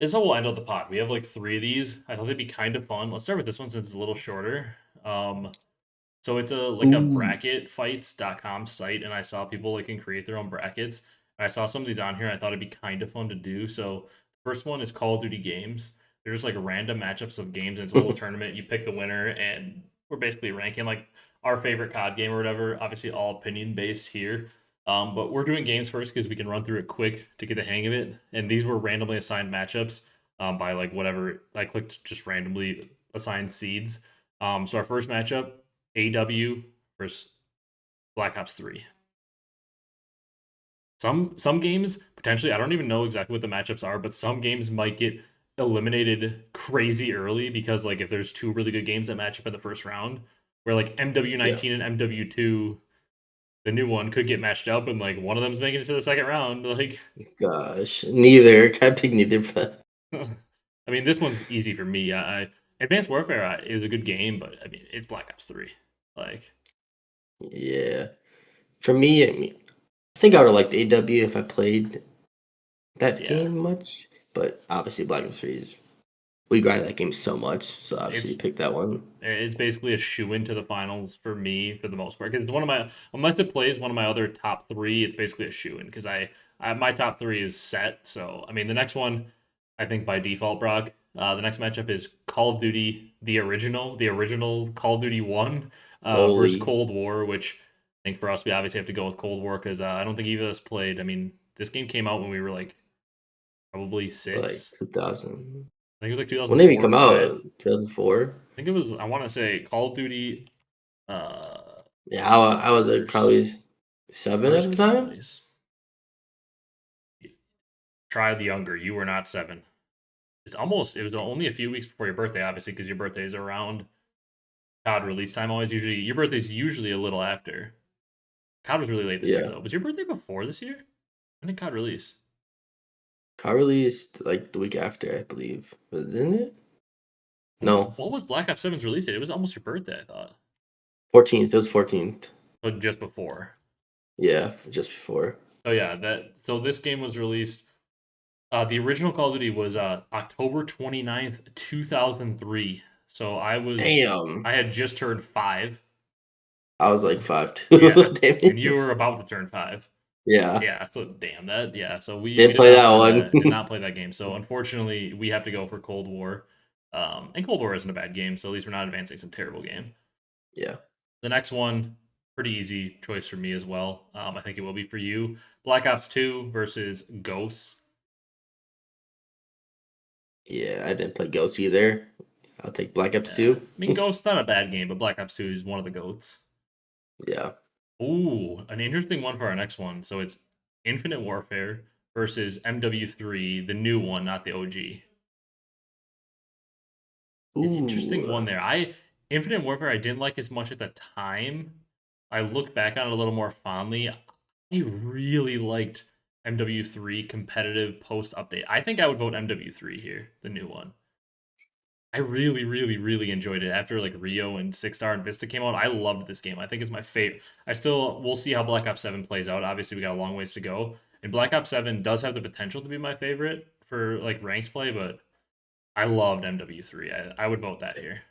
[SPEAKER 1] This is how we'll end out the pod. We have like 3 of these. I thought they'd be kind of fun. Let's start with this one since it's a little shorter. So it's a
[SPEAKER 2] Ooh.
[SPEAKER 1] bracketfights.com site, and I saw people like can create their own brackets. I saw some of these on here. I thought it'd be kind of fun to do. So the first one is Call of Duty games. They're just like random matchups of games, and it's a little tournament. You pick the winner, and we're basically ranking like our favorite COD game or whatever. Obviously, all opinion based here. But we're doing games first because we can run through it quick to get the hang of it. And these were randomly assigned matchups by like whatever. I clicked just randomly assigned seeds. So our first matchup, AW versus Black Ops 3. Some games potentially I don't even know exactly what the matchups are, but some games might get eliminated crazy early because like if there's 2 really good games that match up in the first round, where like
[SPEAKER 2] Yeah.
[SPEAKER 1] MW19 and MW2, the new one could get matched up and like one of them's making it to the second round. Like
[SPEAKER 2] Gosh. Neither. Can't pick neither. But
[SPEAKER 1] I mean this one's easy for me. I Advanced Warfare is a good game, but I mean it's Black Ops 3. Like
[SPEAKER 2] yeah. For me, I think I would have liked AW if I played that
[SPEAKER 1] yeah.
[SPEAKER 2] game much. But obviously, Black Ops 3 is. We grinded that game so much. So obviously,
[SPEAKER 1] It's
[SPEAKER 2] you picked that one.
[SPEAKER 1] It's basically a shoe into the finals for me for the most part because it's one of my unless it plays one of my other top 3, it's basically a shoe in because I my top 3 is set. So I mean the next one, I think by default, Brock. The next matchup is Call of Duty the original Call of Duty 1 versus
[SPEAKER 2] Holy.
[SPEAKER 1] Cold War, which I think for us we obviously have to go with Cold War because I don't think either of us played. I mean this game came out when we were like probably
[SPEAKER 2] Like
[SPEAKER 1] 6.
[SPEAKER 2] 2000.
[SPEAKER 1] I think it was like
[SPEAKER 2] When did we
[SPEAKER 1] 2004
[SPEAKER 2] come
[SPEAKER 1] or 5.
[SPEAKER 2] out? 2004?
[SPEAKER 1] I think it was. I want to say Call of Duty.
[SPEAKER 2] Yeah, I was like
[SPEAKER 1] First
[SPEAKER 2] probably 7 at
[SPEAKER 1] first
[SPEAKER 2] the
[SPEAKER 1] game
[SPEAKER 2] time.
[SPEAKER 1] release. Try the younger. You were not 7. It's almost. It was only a few weeks before your birthday, obviously, because your birthday is around COD release time. Always usually your birthday's usually a little after. COD was really late this year
[SPEAKER 2] Yeah.
[SPEAKER 1] though. Was your birthday before this year? When did COD release?
[SPEAKER 2] Car released like the week after, I believe. Wasn't it? No.
[SPEAKER 1] What was Black Ops 7's release date? It was almost your birthday, I thought.
[SPEAKER 2] 14th. It was 14th.
[SPEAKER 1] But just before.
[SPEAKER 2] Yeah, just before.
[SPEAKER 1] Oh yeah, so this game was released. The original Call of Duty was October 29th, 2003. So
[SPEAKER 2] Damn.
[SPEAKER 1] I had just turned 5.
[SPEAKER 2] I was like 5
[SPEAKER 1] Yeah,
[SPEAKER 2] too. Damn
[SPEAKER 1] and you
[SPEAKER 2] it.
[SPEAKER 1] were about to turn 5.
[SPEAKER 2] Yeah.
[SPEAKER 1] Yeah, so damn that. Yeah, so we
[SPEAKER 2] Didn't
[SPEAKER 1] did
[SPEAKER 2] play
[SPEAKER 1] not
[SPEAKER 2] that
[SPEAKER 1] play
[SPEAKER 2] one.
[SPEAKER 1] that. Did not play that game. So unfortunately, we have to go for Cold War. And Cold War isn't a bad game, so at least we're not advancing some terrible game.
[SPEAKER 2] Yeah.
[SPEAKER 1] The next one, pretty easy choice for me as well. I think it will be for you. Black Ops 2 versus Ghosts.
[SPEAKER 2] Yeah, I didn't play Ghost either. I'll take Black Ops
[SPEAKER 1] Yeah.
[SPEAKER 2] 2.
[SPEAKER 1] I mean, Ghosts not a bad game, but Black Ops 2 is one of the goats.
[SPEAKER 2] Yeah.
[SPEAKER 1] Ooh, an interesting one for our next one. So it's Infinite Warfare versus MW3, the new one, not the OG. An interesting
[SPEAKER 2] Ooh.
[SPEAKER 1] one there. Infinite Warfare I didn't like as much at the time. I look back on it a little more fondly. I really liked MW3 competitive post update. I think I would vote MW3 here, the new one. I really, really, really enjoyed it after like Rio and Six Star and Vista came out. I loved this game. I think it's my favorite. We'll see how Black Ops 7 plays out. Obviously, we got a long ways to go. And Black Ops 7 does have the potential to be my favorite for like ranked play, but I loved MW3. I would vote that here.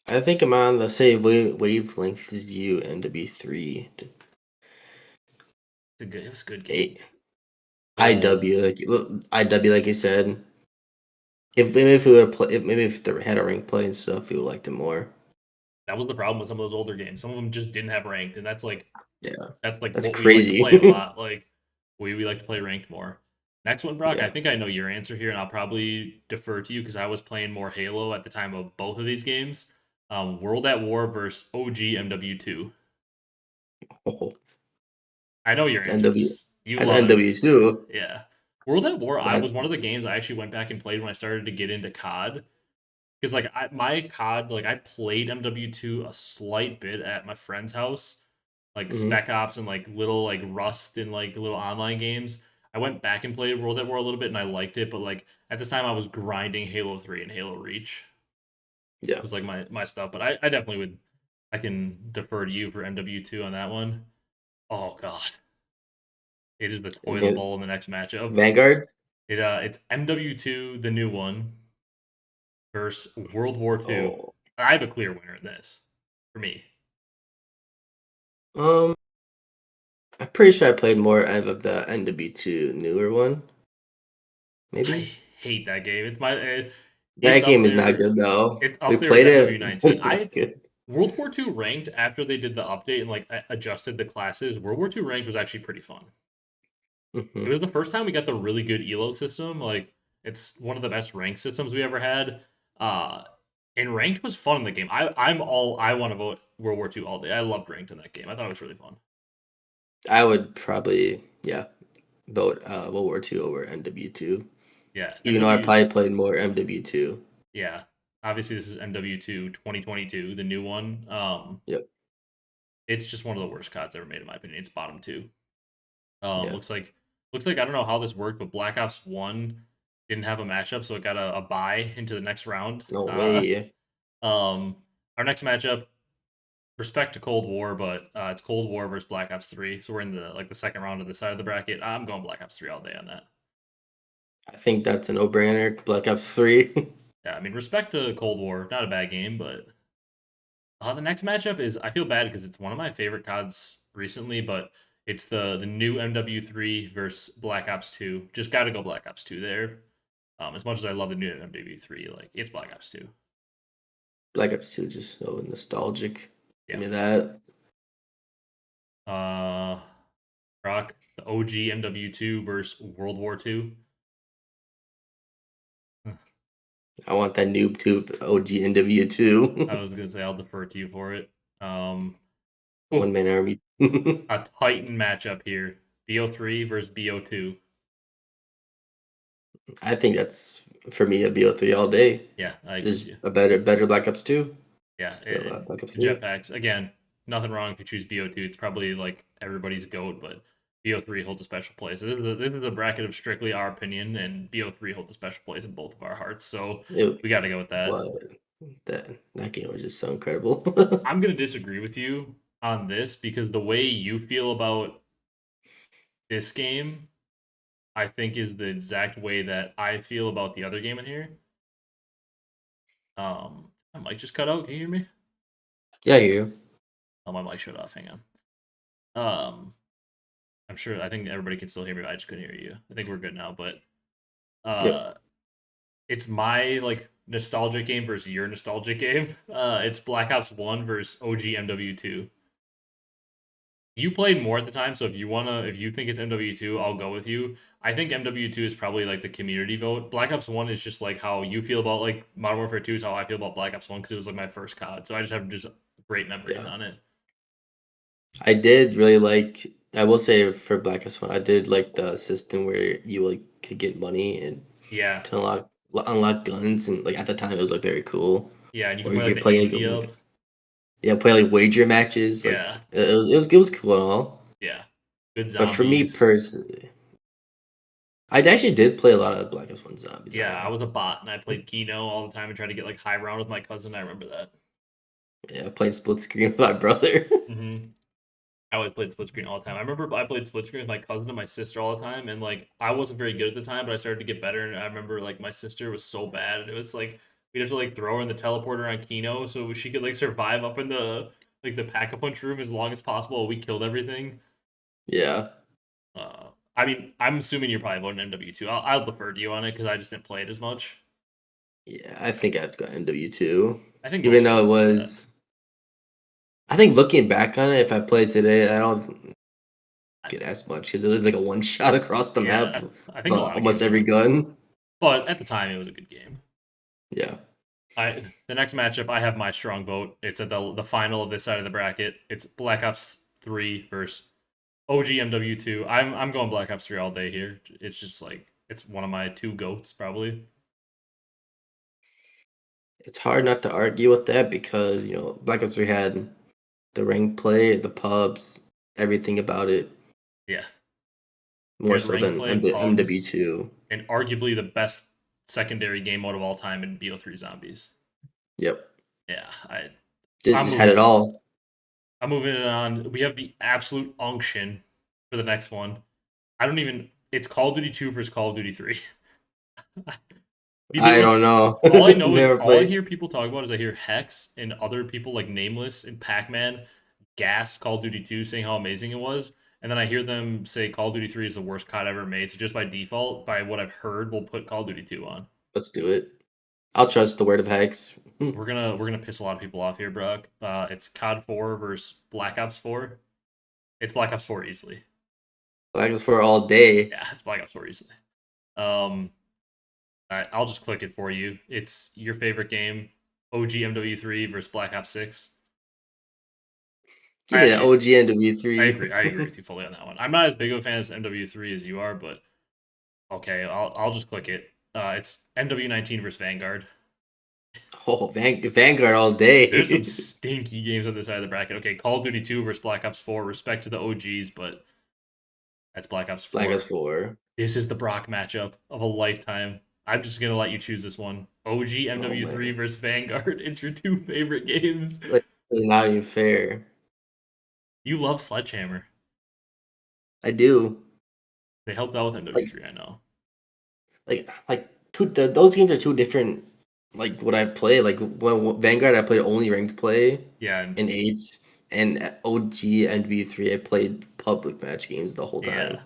[SPEAKER 2] I think I'm on the same wavelength as you, NW3.
[SPEAKER 1] It was a good game.
[SPEAKER 2] Eight.
[SPEAKER 1] Oh,
[SPEAKER 2] IW, like you said. If we would play, maybe if they had a rank play and stuff, we would liked it more.
[SPEAKER 1] that was the problem with some of those older games. Some of them just didn't have ranked, and
[SPEAKER 2] Yeah,
[SPEAKER 1] that's like
[SPEAKER 2] that's
[SPEAKER 1] what we like to play a
[SPEAKER 2] crazy.
[SPEAKER 1] lot. Like we like to play ranked more. Next one, Brock. I
[SPEAKER 2] Yeah.
[SPEAKER 1] think I know your answer here, and I'll probably defer to you because I was playing more Halo at the time of both of these games. World at War versus OG MW2.
[SPEAKER 2] Oh,
[SPEAKER 1] I know your answer
[SPEAKER 2] NW
[SPEAKER 1] because you
[SPEAKER 2] and
[SPEAKER 1] love it.
[SPEAKER 2] NW too.
[SPEAKER 1] Yeah, World at War. I
[SPEAKER 2] That
[SPEAKER 1] was one of the games I actually went back and played when I started to get into COD. Because like my COD, like I played MW2 a slight bit at my friend's house, like
[SPEAKER 2] mhm.
[SPEAKER 1] Spec Ops and like little like Rust and like little online games. I went back and played World at War a little bit and I liked it, but like at this time I was grinding Halo 3 and Halo Reach.
[SPEAKER 2] Yeah.
[SPEAKER 1] Was like my stuff, but I definitely would I can defer to you for MW2 on that one. Oh god. It is the
[SPEAKER 2] Is
[SPEAKER 1] toilet
[SPEAKER 2] it
[SPEAKER 1] bowl in the next matchup.
[SPEAKER 2] Vanguard?
[SPEAKER 1] It's MW2, the new one, versus World War II.
[SPEAKER 2] Oh.
[SPEAKER 1] I have a clear winner in this for me.
[SPEAKER 2] Um, I'm pretty sure I played more of the NW2 newer one.
[SPEAKER 1] I
[SPEAKER 2] Maybe
[SPEAKER 1] hate that game. It's
[SPEAKER 2] that
[SPEAKER 1] up
[SPEAKER 2] game is not
[SPEAKER 1] there.
[SPEAKER 2] good though.
[SPEAKER 1] It's
[SPEAKER 2] We
[SPEAKER 1] up there with
[SPEAKER 2] played it.
[SPEAKER 1] MW19.
[SPEAKER 2] It's not good.
[SPEAKER 1] World War II ranked after they did the update and like adjusted the classes. World War II ranked was actually pretty fun. It
[SPEAKER 2] Hmm.
[SPEAKER 1] was the first time we got the really good elo system. Like it's one of the best rank systems we ever had. Uh and ranked was fun in the game. I want to vote World War II all day. I loved ranked in that game. I thought it was really fun.
[SPEAKER 2] I would probably vote World War II over NW2.
[SPEAKER 1] Yeah,
[SPEAKER 2] Even though I
[SPEAKER 1] MW.
[SPEAKER 2] probably played more MW2.
[SPEAKER 1] Yeah, obviously this is MW2 2022, the new one.
[SPEAKER 2] Yep.
[SPEAKER 1] It's just one of the worst CODs ever made in my opinion. It's bottom two.
[SPEAKER 2] Yeah.
[SPEAKER 1] Looks like I don't know how this worked, but Black Ops One didn't have a matchup, so it got a bye into the next round.
[SPEAKER 2] No way.
[SPEAKER 1] Our next matchup, respect to Cold War, but it's Cold War versus Black Ops 3. So we're in the second round of the side of the bracket. I'm going Black Ops 3 all day on that.
[SPEAKER 2] I think that's a no-brainer. Black Ops 3.
[SPEAKER 1] Yeah, I mean respect to Cold War, not a bad game, but the next matchup is I feel bad because it's one of my favorite CODs recently, but it's the new MW3 versus Black Ops 2. Just got to go Black Ops 2 there. As much as I love the new MW3, like it's Black Ops 2.
[SPEAKER 2] Black Ops 2 just so nostalgic. Give
[SPEAKER 1] Yeah.
[SPEAKER 2] me that.
[SPEAKER 1] Uh, Rock the OG MW2 versus World War 2.
[SPEAKER 2] I want that noob tube OG NW2.
[SPEAKER 1] I was gonna say I'll defer to you for it.
[SPEAKER 2] One
[SPEAKER 1] Oh,
[SPEAKER 2] man army.
[SPEAKER 1] a Titan matchup here: BO3 versus BO2.
[SPEAKER 2] I think that's for me a BO3 all day.
[SPEAKER 1] Yeah, I agree with
[SPEAKER 2] Just
[SPEAKER 1] you.
[SPEAKER 2] a better Black Ops 2.
[SPEAKER 1] Yeah,
[SPEAKER 2] Black Ops
[SPEAKER 1] the
[SPEAKER 2] 3.
[SPEAKER 1] jetpacks again. Nothing wrong if you choose BO2. It's probably like everybody's goat, but BO3 holds a special place. So this is a bracket of strictly our opinion, and BO3 holds a special place in both of our hearts. So
[SPEAKER 2] It,
[SPEAKER 1] we got to go with that.
[SPEAKER 2] but that game was just so incredible.
[SPEAKER 1] I'm gonna disagree with you on this because the way you feel about this game, I think, is the exact way that I feel about the other game in here. My mic just cut out. Can you hear me?
[SPEAKER 2] Yeah, I hear you.
[SPEAKER 1] Oh, my mic shut off. Hang on. Um, I'm sure. I think everybody can still hear me. I just couldn't hear you. I think we're good now. But
[SPEAKER 2] Yep.
[SPEAKER 1] uh, it's my like nostalgic game versus your nostalgic game. It's Black Ops One versus OG MW2. You played more at the time, so if you think it's MW2, I'll go with you. I think MW2 is probably like the community vote. Black Ops 1 is just like how you feel about like Modern Warfare 2 is how I feel about Black Ops 1 because it was like my first COD. So I just have just great memories
[SPEAKER 2] Yeah.
[SPEAKER 1] on it.
[SPEAKER 2] I did really like. I will say for Black Ops 1, I did like the system where you like could get money and
[SPEAKER 1] Yeah.
[SPEAKER 2] to unlock guns, and like at the time it was like very cool.
[SPEAKER 1] Yeah, and you can
[SPEAKER 2] Or
[SPEAKER 1] play
[SPEAKER 2] you
[SPEAKER 1] like
[SPEAKER 2] could
[SPEAKER 1] the
[SPEAKER 2] play
[SPEAKER 1] AT
[SPEAKER 2] like,
[SPEAKER 1] up.
[SPEAKER 2] yeah, play like wager matches. Like
[SPEAKER 1] Yeah.
[SPEAKER 2] it was cool and all.
[SPEAKER 1] Yeah. Good
[SPEAKER 2] But for me
[SPEAKER 1] zombies.
[SPEAKER 2] personally, I actually did play a lot of Black Ops 1 Zombies.
[SPEAKER 1] Yeah, I was a bot and I played Kino all the time and tried to get like high round with my cousin. I remember that.
[SPEAKER 2] Yeah, playing split screen with my brother.
[SPEAKER 1] I always played split screen all the time. I remember I played split screen with my cousin and my sister all the time, and like I wasn't very good at the time, but I started to get better. And I remember like my sister was so bad, and it was like we'd have to like throw her in the teleporter on Kino so she could like survive up in the pack a punch room as long as possible. We killed everything.
[SPEAKER 2] Yeah.
[SPEAKER 1] I mean, I'm assuming you're probably voting MW2. I'll defer to you on it because I just didn't play it as much.
[SPEAKER 2] Yeah, I think I've got NW2.
[SPEAKER 1] I think most
[SPEAKER 2] Even though
[SPEAKER 1] people
[SPEAKER 2] it
[SPEAKER 1] would say that.
[SPEAKER 2] was, I think looking back on it, if I played today, I don't get as much because it was like a one shot across the map,
[SPEAKER 1] Yeah, I think a lot of
[SPEAKER 2] almost
[SPEAKER 1] games are
[SPEAKER 2] every
[SPEAKER 1] like that.
[SPEAKER 2] gun.
[SPEAKER 1] But at the time, it was a good game.
[SPEAKER 2] Yeah.
[SPEAKER 1] The next matchup, I have my strong vote. It's at the final of this side of the bracket. It's Black Ops 3 versus OG MW2. I'm going Black Ops 3 all day here. It's just like it's one of my two goats probably.
[SPEAKER 2] It's hard not to argue with that because, Black Ops 3 had the rank play, the pubs, everything about it,
[SPEAKER 1] Yeah, you
[SPEAKER 2] more
[SPEAKER 1] had
[SPEAKER 2] so
[SPEAKER 1] rank
[SPEAKER 2] than
[SPEAKER 1] play, pubs,
[SPEAKER 2] MW2.
[SPEAKER 1] and arguably the best secondary game mode of all time in BO3 Zombies.
[SPEAKER 2] Yep.
[SPEAKER 1] Yeah, I'm
[SPEAKER 2] Just had it
[SPEAKER 1] moving.
[SPEAKER 2] all.
[SPEAKER 1] I'm moving it on. We have the absolute unction for the next one. I don't even. It's Call of Duty 2 versus Call of Duty 3.
[SPEAKER 2] I don't know.
[SPEAKER 1] All I know is
[SPEAKER 2] Never
[SPEAKER 1] all I
[SPEAKER 2] played.
[SPEAKER 1] hear people talk about is I hear Hecz and other people like Nameless and Pacman gas Call of Duty 2 saying how amazing it was. And then I hear them say Call of Duty 3 is the worst COD ever made. So just by default, by what I've heard, we'll put Call of Duty 2 on.
[SPEAKER 2] Let's do it. I'll trust the word of Hex.
[SPEAKER 1] We're gonna piss a lot of people off here, Brock. It's COD 4 versus Black Ops 4. It's Black Ops 4 easily.
[SPEAKER 2] Black Ops 4 all day.
[SPEAKER 1] Yeah, it's Black Ops 4 easily. Um, I'll just click it for you. It's your favorite game, OG MW3 versus Black Ops 6.
[SPEAKER 2] Give
[SPEAKER 1] I
[SPEAKER 2] me that
[SPEAKER 1] actually
[SPEAKER 2] OG
[SPEAKER 1] I
[SPEAKER 2] NW3.
[SPEAKER 1] agree. I agree with you fully on that one. I'm not as big of a fan of MW3 as you are, but okay, I'll just click it. It's MW19 versus Vanguard.
[SPEAKER 2] Oh, Vanguard all
[SPEAKER 1] There's some
[SPEAKER 2] day.
[SPEAKER 1] stinky games on this side of the bracket. Okay, Call of Duty 2 versus Black Ops 4. Respect to the OGs, but that's Black Ops
[SPEAKER 2] Black Ops
[SPEAKER 1] 4.
[SPEAKER 2] 4.
[SPEAKER 1] This is the Brock matchup of a lifetime. I'm just gonna let you choose this one. OG
[SPEAKER 2] Oh
[SPEAKER 1] MW3
[SPEAKER 2] man.
[SPEAKER 1] versus Vanguard. It's your two favorite games.
[SPEAKER 2] Like, it's not even fair.
[SPEAKER 1] You love Sledgehammer.
[SPEAKER 2] I do.
[SPEAKER 1] They helped out with
[SPEAKER 2] Like
[SPEAKER 1] MW3. I know.
[SPEAKER 2] those games are two different. Like what I play. Like Vanguard, I played only ranked play
[SPEAKER 1] Yeah, and
[SPEAKER 2] in 8, and OG NB3, I played public match games the whole time.
[SPEAKER 1] yeah.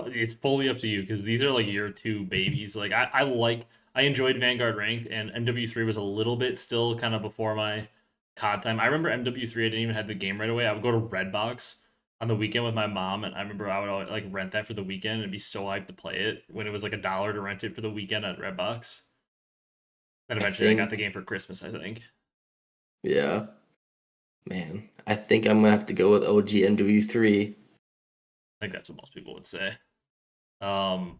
[SPEAKER 1] It's fully up to you because these are like your two babies. Like I enjoyed Vanguard ranked and MW3 was a little bit still kind of before my COD time. I remember MW3 I didn't even have the game right away. I would go to Redbox on the weekend with my mom and I remember I would always, like rent that for the weekend and be so hyped to play it when it was like $1 to rent it for the weekend at Redbox. Then
[SPEAKER 2] I
[SPEAKER 1] eventually I got the
[SPEAKER 2] think,
[SPEAKER 1] game for Christmas, I think.
[SPEAKER 2] yeah, man. I think I'm gonna have to go with OG NW3.
[SPEAKER 1] I think that's what most people would say. Um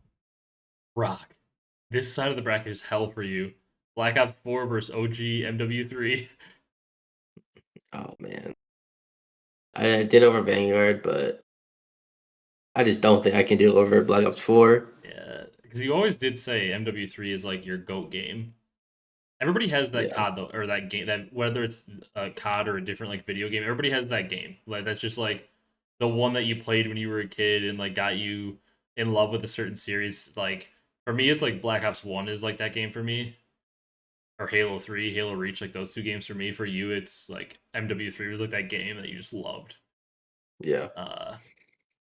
[SPEAKER 1] Rock. This side of the bracket is hell for you. Black Ops 4 versus OG MW3.
[SPEAKER 2] Oh man, I did over Vanguard, but I just don't think I can do it over Black Ops 4.
[SPEAKER 1] Yeah, because you always did say MW3 is like your GOAT game. Everybody has that
[SPEAKER 2] Yeah,
[SPEAKER 1] COD though, or that game that whether it's a COD or a different like video game, everybody has that game. Like that's just like the one that you played when you were a kid and like got you in love with a certain series. Like for me, it's like Black Ops 1 is like that game for me. Or Halo 3, Halo Reach, like those two games for me. For you, it's like MW3 was like that game that you just loved.
[SPEAKER 2] yeah,
[SPEAKER 1] Uh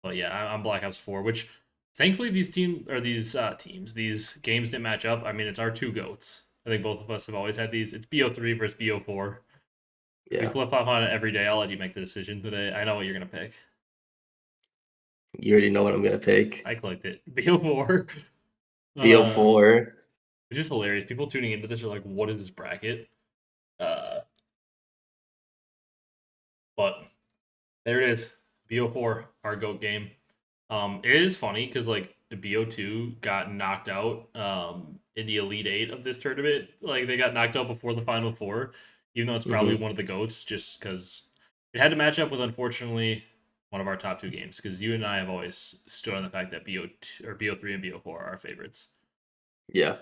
[SPEAKER 1] But yeah, I'm Black Ops 4, which thankfully these games didn't match up. I mean, it's our two goats. I think both of us have always had these. It's BO3 versus BO4. We
[SPEAKER 2] yeah.
[SPEAKER 1] flip flop on it every day. I'll let you make the decision today. I know what you're gonna pick.
[SPEAKER 2] You already know what I'm gonna pick.
[SPEAKER 1] I clicked it. BO4. Uh,
[SPEAKER 2] BO4.
[SPEAKER 1] it's just hilarious. People tuning into this are like, "What is this bracket?" Uh, but there it is. BO4, our goat game. It is funny because like the BO2 got knocked out in the Elite Eight of this tournament. Like they got knocked out before the Final Four, even though it's probably
[SPEAKER 2] Hmm.
[SPEAKER 1] one of the goats, just because it had to match up with unfortunately one of our top two games because you and I have always stood on the fact that BO2 or BO3 and BO4 are our favorites.
[SPEAKER 2] Yeah.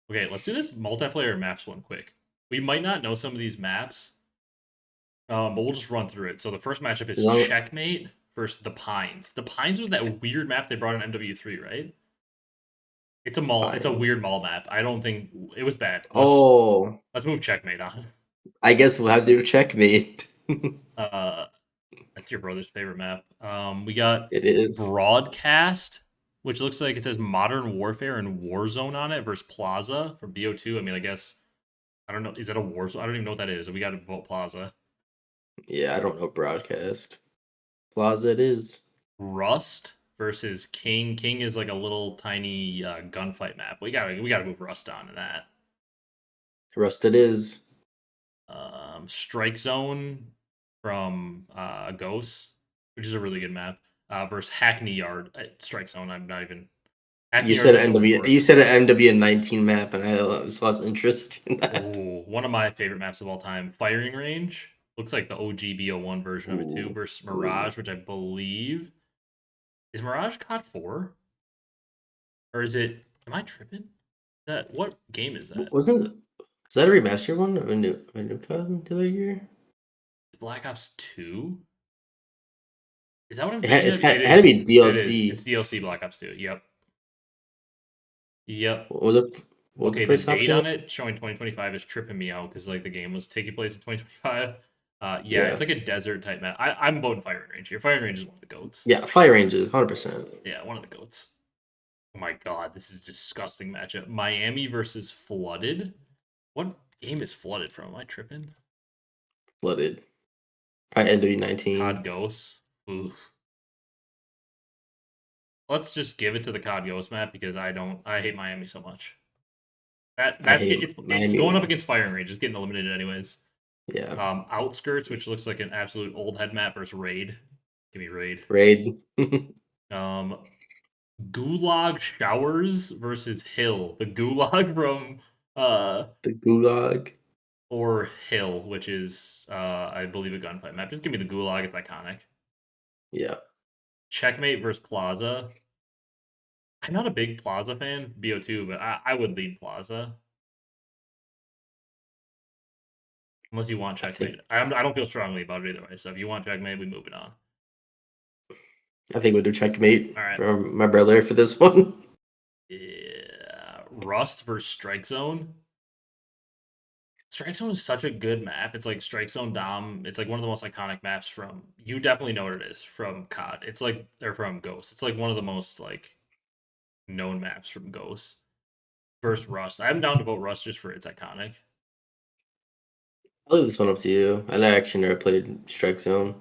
[SPEAKER 1] Okay, let's do this multiplayer maps one quick. We might not know some of these maps, but we'll just run through it. So the first matchup is
[SPEAKER 2] Long
[SPEAKER 1] Checkmate versus the Pines. The Pines was that weird map they brought in MW3, right? It's a mall. It's a
[SPEAKER 2] Pines.
[SPEAKER 1] weird mall map. I don't think it was bad.
[SPEAKER 2] Oh,
[SPEAKER 1] Let's move Checkmate on.
[SPEAKER 2] I guess we'll have to do checkmate.
[SPEAKER 1] Uh, that's your brother's favorite map. We got
[SPEAKER 2] It is.
[SPEAKER 1] Broadcast, which looks like it says Modern Warfare and Warzone on it versus Plaza from BO2. I mean, I guess I don't know. Is that a Warzone? I don't even know what that is. We got to vote Plaza.
[SPEAKER 2] Yeah, I don't know broadcast. Plaza it is.
[SPEAKER 1] Rust versus King. King is like a little tiny gunfight map. We gotta move Rust on to that.
[SPEAKER 2] Rust it is.
[SPEAKER 1] Strike Zone from Ghost, which is a really good map, versus Hackney Yard. Strike Zone. I'm not even.
[SPEAKER 2] You
[SPEAKER 1] Hackney Yard's
[SPEAKER 2] said
[SPEAKER 1] like the
[SPEAKER 2] MW. You
[SPEAKER 1] worst.
[SPEAKER 2] said an MW19 map, and I was lost interest in that.
[SPEAKER 1] Oh, one of my favorite maps of all time. Firing Range. Looks like the OG BO1 version of it too.
[SPEAKER 2] Ooh,
[SPEAKER 1] Versus
[SPEAKER 2] ooh.
[SPEAKER 1] Mirage, which I believe is Mirage COD 4, or is it? Am I tripping? That what game is that?
[SPEAKER 2] Wasn't was that a remastered one of a new COD the other year?
[SPEAKER 1] Black Ops 2? Is that what I'm
[SPEAKER 2] It had,
[SPEAKER 1] thinking of? It
[SPEAKER 2] had to
[SPEAKER 1] is.
[SPEAKER 2] be
[SPEAKER 1] It is. It's
[SPEAKER 2] DLC.
[SPEAKER 1] DLC Black Ops 2. Yep. Yep.
[SPEAKER 2] What was it? What was the
[SPEAKER 1] Okay, the
[SPEAKER 2] first
[SPEAKER 1] date
[SPEAKER 2] option?
[SPEAKER 1] on it showing 2025 is tripping me out because like the game was taking place in 2025. Yeah,
[SPEAKER 2] Yeah,
[SPEAKER 1] it's like a desert type map. I'm voting Firing Range here. Firing Range is one of the goats.
[SPEAKER 2] yeah. Fire ranges, 100%.
[SPEAKER 1] Yeah, one of the goats. Oh my god, this is a disgusting matchup. Miami versus Flooded. What game is Flooded from? Am I tripping?
[SPEAKER 2] Flooded. Probably
[SPEAKER 1] COD
[SPEAKER 2] NW19.
[SPEAKER 1] Ghosts. Ooh. Let's just give it to the COD Ghost map because I hate Miami so much.
[SPEAKER 2] I
[SPEAKER 1] That's
[SPEAKER 2] hate
[SPEAKER 1] it's
[SPEAKER 2] Miami
[SPEAKER 1] going up
[SPEAKER 2] more.
[SPEAKER 1] against Firing Range. It's getting eliminated anyways.
[SPEAKER 2] Yeah,
[SPEAKER 1] Outskirts, which looks like an absolute old head map versus Raid. Give me Raid.
[SPEAKER 2] raid. The
[SPEAKER 1] Um, Gulag Showers versus Hill. The Gulag from
[SPEAKER 2] gulag.
[SPEAKER 1] or Hill, which is I believe a gunfight map. Just give me the Gulag. It's iconic.
[SPEAKER 2] Yeah,
[SPEAKER 1] Checkmate versus Plaza. I'm not a big Plaza fan, BO2, but I would lead Plaza. Unless you want
[SPEAKER 2] I
[SPEAKER 1] checkmate.
[SPEAKER 2] think
[SPEAKER 1] I don't feel strongly about it either way. So if you want checkmate, we move it on.
[SPEAKER 2] I think we'll do checkmate
[SPEAKER 1] All right.
[SPEAKER 2] for my brother for this one.
[SPEAKER 1] Yeah. Rust versus Strike Zone. Strike Zone is such a good map. It's like Strike Zone Dom. It's like one of the most iconic maps from. You definitely know what it is from COD. It's like they're from Ghost. It's like one of the most like known maps from Ghost. Versus Rust. I'm down to vote Rust just for it's iconic.
[SPEAKER 2] I'll leave this one up to you. I actually never played Strike Zone.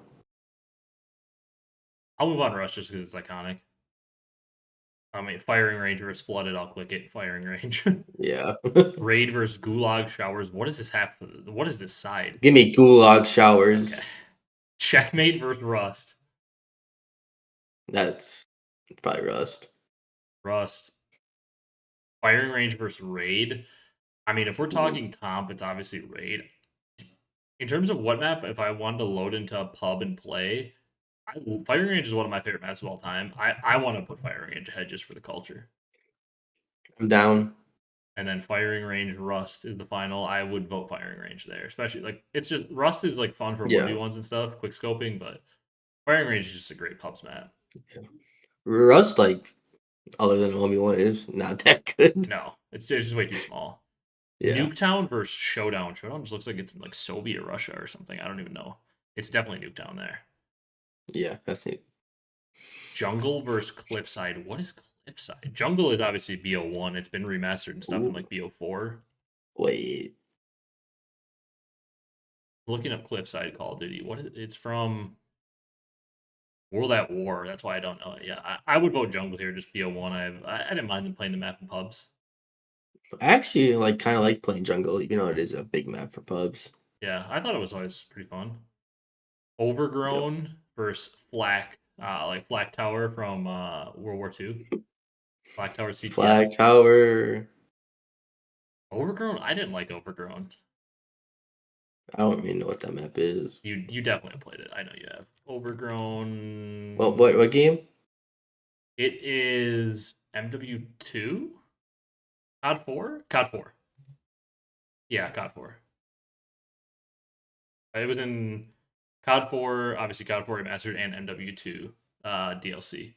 [SPEAKER 1] I'll move on to Rust just because it's iconic. I mean, Firing Range versus Flooded. I'll click it. Firing Range.
[SPEAKER 2] Yeah.
[SPEAKER 1] Raid versus Gulag Showers. What does this have? What is this side?
[SPEAKER 2] Give me gulag
[SPEAKER 1] Okay.
[SPEAKER 2] showers.
[SPEAKER 1] Checkmate versus Rust.
[SPEAKER 2] That's probably Rust.
[SPEAKER 1] Rust. Firing Range versus Raid. I mean, if we're
[SPEAKER 2] Ooh.
[SPEAKER 1] talking comp, it's obviously Raid. In terms of what map, if I wanted to load into a pub and play, Firing Range is one of my favorite maps of all time. I want to put Firing Range ahead just for the culture.
[SPEAKER 2] I'm down.
[SPEAKER 1] And then Firing Range Rust is the final. I would vote Firing Range there, especially like it's just Rust is like fun for
[SPEAKER 2] Yeah.
[SPEAKER 1] 1v1s and stuff, quick scoping, but Firing Range is just a great pubs map.
[SPEAKER 2] Yeah. Rust, like, other than 1v1, is not that good.
[SPEAKER 1] No, it's just way too small.
[SPEAKER 2] Yeah.
[SPEAKER 1] Nuketown versus Showdown. Showdown just looks like it's in like Soviet Russia or something. I don't even know. It's definitely Nuketown there.
[SPEAKER 2] Yeah, that's it.
[SPEAKER 1] Jungle versus Cliffside. What is Cliffside? Jungle is obviously BO1. It's been remastered and stuff in
[SPEAKER 2] Ooh,
[SPEAKER 1] like BO4.
[SPEAKER 2] wait.
[SPEAKER 1] Looking up Cliffside Call of Duty. What is it? It's from World at War. That's why I don't know it. Yeah, I would vote Jungle here, just BO1. I didn't mind them playing the map in pubs.
[SPEAKER 2] I actually like kind of like playing jungle, even though it is a big map for pubs.
[SPEAKER 1] Yeah, I thought it was always pretty fun.
[SPEAKER 2] Yep.
[SPEAKER 1] Overgrown versus Flak, like Flak Tower from World War II. Flak Tower CTF.
[SPEAKER 2] Flag Tower.
[SPEAKER 1] Overgrown? I didn't like Overgrown.
[SPEAKER 2] I don't really know what that map is.
[SPEAKER 1] You definitely played it. I know you have. Overgrown.
[SPEAKER 2] What game?
[SPEAKER 1] It is MW2? COD 4? COD 4. Yeah, COD 4. It was in COD 4, obviously COD 4 Remastered, and MW2 DLC.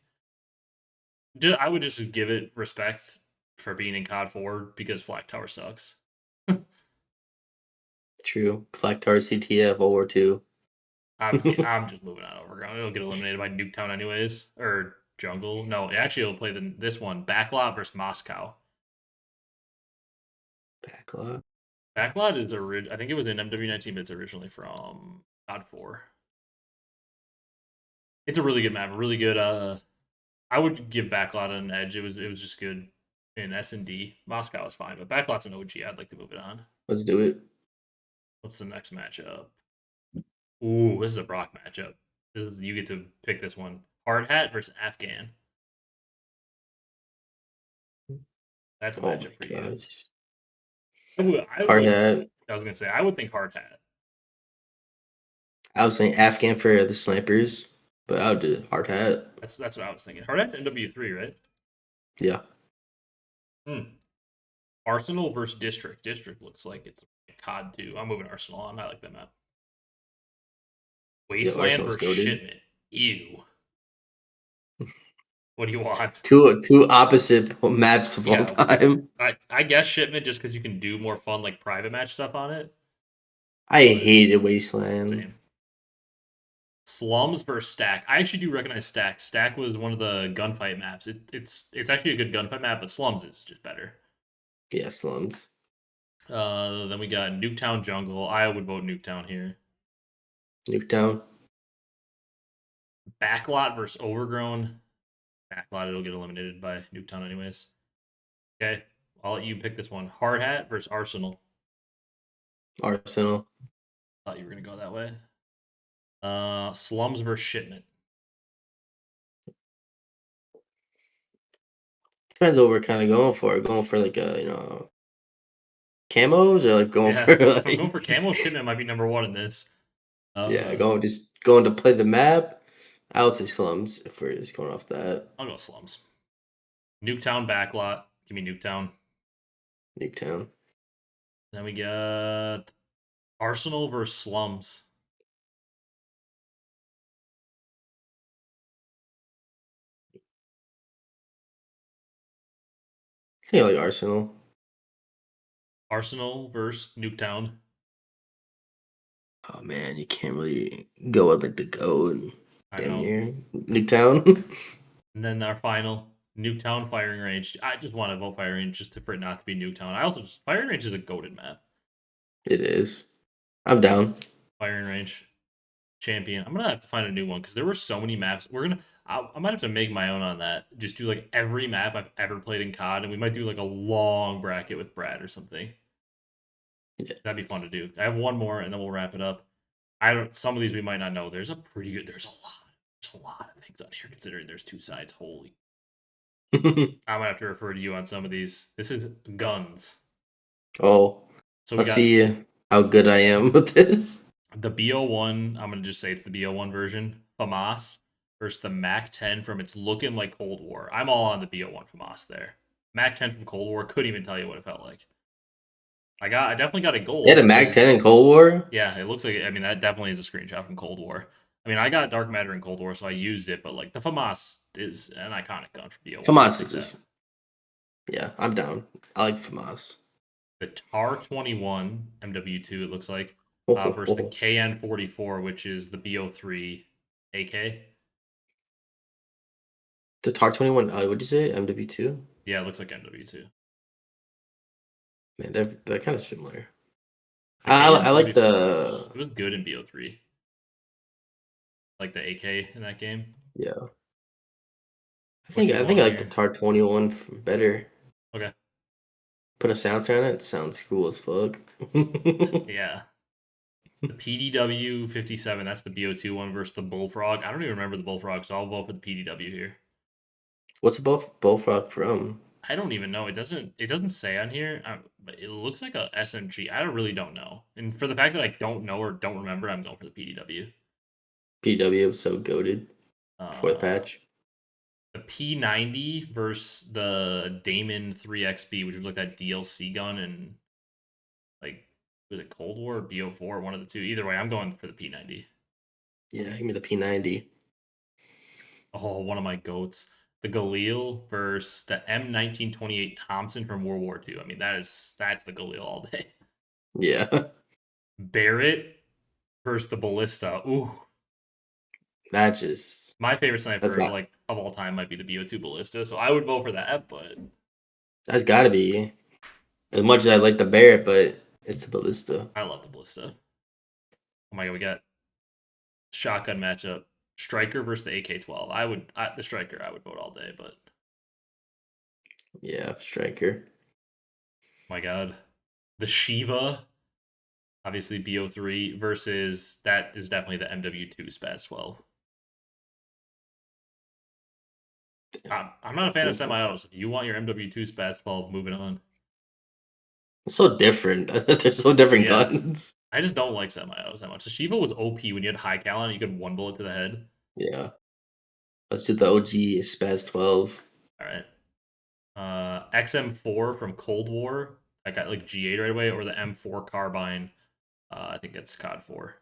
[SPEAKER 1] I would just give it respect for being in COD 4 because Flag Tower sucks.
[SPEAKER 2] True. Flag Tower CTF World War II.
[SPEAKER 1] I'm just moving on Overground. It'll get eliminated by Nuketown anyways, or Jungle. No, actually, it'll play this one: Backlot versus Moscow.
[SPEAKER 2] Backlot.
[SPEAKER 1] Backlot is I think it was in MW19, but it's originally from COD 4. It's a really good map. Really good. I would give Backlot an edge. It was just good in S&D. Moscow is fine, but Backlot's an OG. I'd like to move it on.
[SPEAKER 2] Let's do it.
[SPEAKER 1] What's the next matchup? Ooh, this is a Brock matchup. You get to pick this one. Hard Hat versus Afghan. That's a matchup for you.
[SPEAKER 2] Hard Hat.
[SPEAKER 1] I was gonna say I would think Hard Hat.
[SPEAKER 2] I was saying Afghan for the snipers, but I would do Hard Hat.
[SPEAKER 1] That's what I was thinking. Hard Hat's MW3, right?
[SPEAKER 2] Yeah.
[SPEAKER 1] Arsenal versus District. District looks like it's COD 2. I'm moving Arsenal on. I like that map. Wasteland versus Shipment. Ew. What do you want?
[SPEAKER 2] Two opposite maps of all time.
[SPEAKER 1] I guess Shipment just because you can do more fun like private match stuff on it.
[SPEAKER 2] I hated Wasteland.
[SPEAKER 1] Same. Slums versus Stack. I actually do recognize Stack. Stack was one of the gunfight maps. It's actually a good gunfight map, but Slums is just better.
[SPEAKER 2] Yeah, Slums.
[SPEAKER 1] Then we got Nuketown Jungle. I would vote Nuketown here.
[SPEAKER 2] Nuketown.
[SPEAKER 1] Backlot versus Overgrown. Backlot, it'll get eliminated by Nuketown anyways. Okay, I'll let you pick this one. Hard Hat versus Arsenal.
[SPEAKER 2] Arsenal.
[SPEAKER 1] Thought you were gonna go that way. Slums versus Shipment.
[SPEAKER 2] Depends what we're kind of going for. Going for like a camos or like going for like.
[SPEAKER 1] If I'm going for camo, Shipment might be number one in this.
[SPEAKER 2] Yeah, going to play the map. I would say Slums if we're just going off that.
[SPEAKER 1] I'll go Slums. Nuketown Backlot. Give me Nuketown.
[SPEAKER 2] Nuketown.
[SPEAKER 1] Then we got Arsenal versus Slums.
[SPEAKER 2] I think I like Arsenal.
[SPEAKER 1] Arsenal versus Nuketown.
[SPEAKER 2] Oh man, you can't really go with like the goat.
[SPEAKER 1] Damn
[SPEAKER 2] near Nuketown.
[SPEAKER 1] And then our final Nuketown firing range. I just want to vote firing range just for it not to be Nuketown. I also just firing range is a goated map.
[SPEAKER 2] It is. I'm down.
[SPEAKER 1] Firing range champion. I'm gonna have to find a new one because there were so many maps. I might have to make my own on that. Just do like every map I've ever played in COD, and we might do like a long bracket with Brad or something.
[SPEAKER 2] Yeah.
[SPEAKER 1] That'd be fun to do. I have one more, and then we'll wrap it up. Some of these we might not know. There's a lot of things on here considering there's two sides. Holy. I'm gonna have to refer to you on some of these. This is guns.
[SPEAKER 2] Oh. So let's see how good I am with this.
[SPEAKER 1] The BO1, I'm gonna just say it's the BO1 version. FAMAS versus the Mac 10 from It's Looking Like Cold War. I'm all on the BO1 FAMAS there. Mac 10 from Cold War, couldn't even tell you what it felt like. I definitely got a gold.
[SPEAKER 2] They had a Mac 10 in Cold War?
[SPEAKER 1] Yeah, it looks like that definitely is a screenshot from Cold War. I got Dark Matter in Cold War, so I used it, but like the FAMAS is an iconic gun for BO1.
[SPEAKER 2] FAMAS is just... Yeah, I'm down. I like FAMAS.
[SPEAKER 1] The TAR-21 MW2, it looks like, versus the KN-44, which is the BO3 AK.
[SPEAKER 2] The TAR-21, what did you say? MW2?
[SPEAKER 1] Yeah, it looks like MW2.
[SPEAKER 2] Man, they're kind of similar. I like the...
[SPEAKER 1] It was good in BO3. Like the AK in that game.
[SPEAKER 2] Yeah. I think I like the TAR-21 better.
[SPEAKER 1] Okay.
[SPEAKER 2] Put a soundtrack on it. It sounds cool as fuck.
[SPEAKER 1] Yeah. The PDW 57, that's the BO2 one versus the Bullfrog. I don't even remember the Bullfrog, so I'll vote for the PDW here.
[SPEAKER 2] What's the Bullfrog from?
[SPEAKER 1] I don't even know. It doesn't say on here, but it looks like a SMG. I really don't know. And for the fact that I don't know or don't remember, I'm going for the PDW.
[SPEAKER 2] PW was so goaded before the
[SPEAKER 1] Uh,
[SPEAKER 2] patch.
[SPEAKER 1] the P90 versus the Damon 3XB, which was like that DLC gun, and like was it Cold War or BO4, one of the two. Either way, I'm going for the P90.
[SPEAKER 2] Yeah, give me the P90.
[SPEAKER 1] Oh, one of my goats. The Galil versus the M1928 Thompson from World War II. I mean, that's the Galil all day.
[SPEAKER 2] Yeah,
[SPEAKER 1] Barrett versus the Ballista. Ooh,
[SPEAKER 2] that just
[SPEAKER 1] my favorite
[SPEAKER 2] that's
[SPEAKER 1] sniper
[SPEAKER 2] not
[SPEAKER 1] of all time might be the BO2 Ballista. So I would vote for that, but
[SPEAKER 2] that's got to be as much as I like the Barrett, but it's the Ballista.
[SPEAKER 1] I love the Ballista. Oh my god, we got shotgun matchup. Striker versus the AK-12. The Striker. I would vote all day, but
[SPEAKER 2] Yeah, striker.
[SPEAKER 1] my god, the Shiva. Obviously, BO3 versus that is definitely the MW2 Spaz 12. I'm not a fan of semi-autos. If you want your MW2 Spaz 12, moving on.
[SPEAKER 2] It's so different. They're so different
[SPEAKER 1] Yeah,
[SPEAKER 2] guns.
[SPEAKER 1] I just don't like semi-autos that much. The Shiva was OP when you had high cal on it. You could one bullet to the head.
[SPEAKER 2] Yeah, let's do the OG Spaz 12.
[SPEAKER 1] All right. XM4 from Cold War. I got like G8 right away, or the M4 carbine. I think it's COD 4.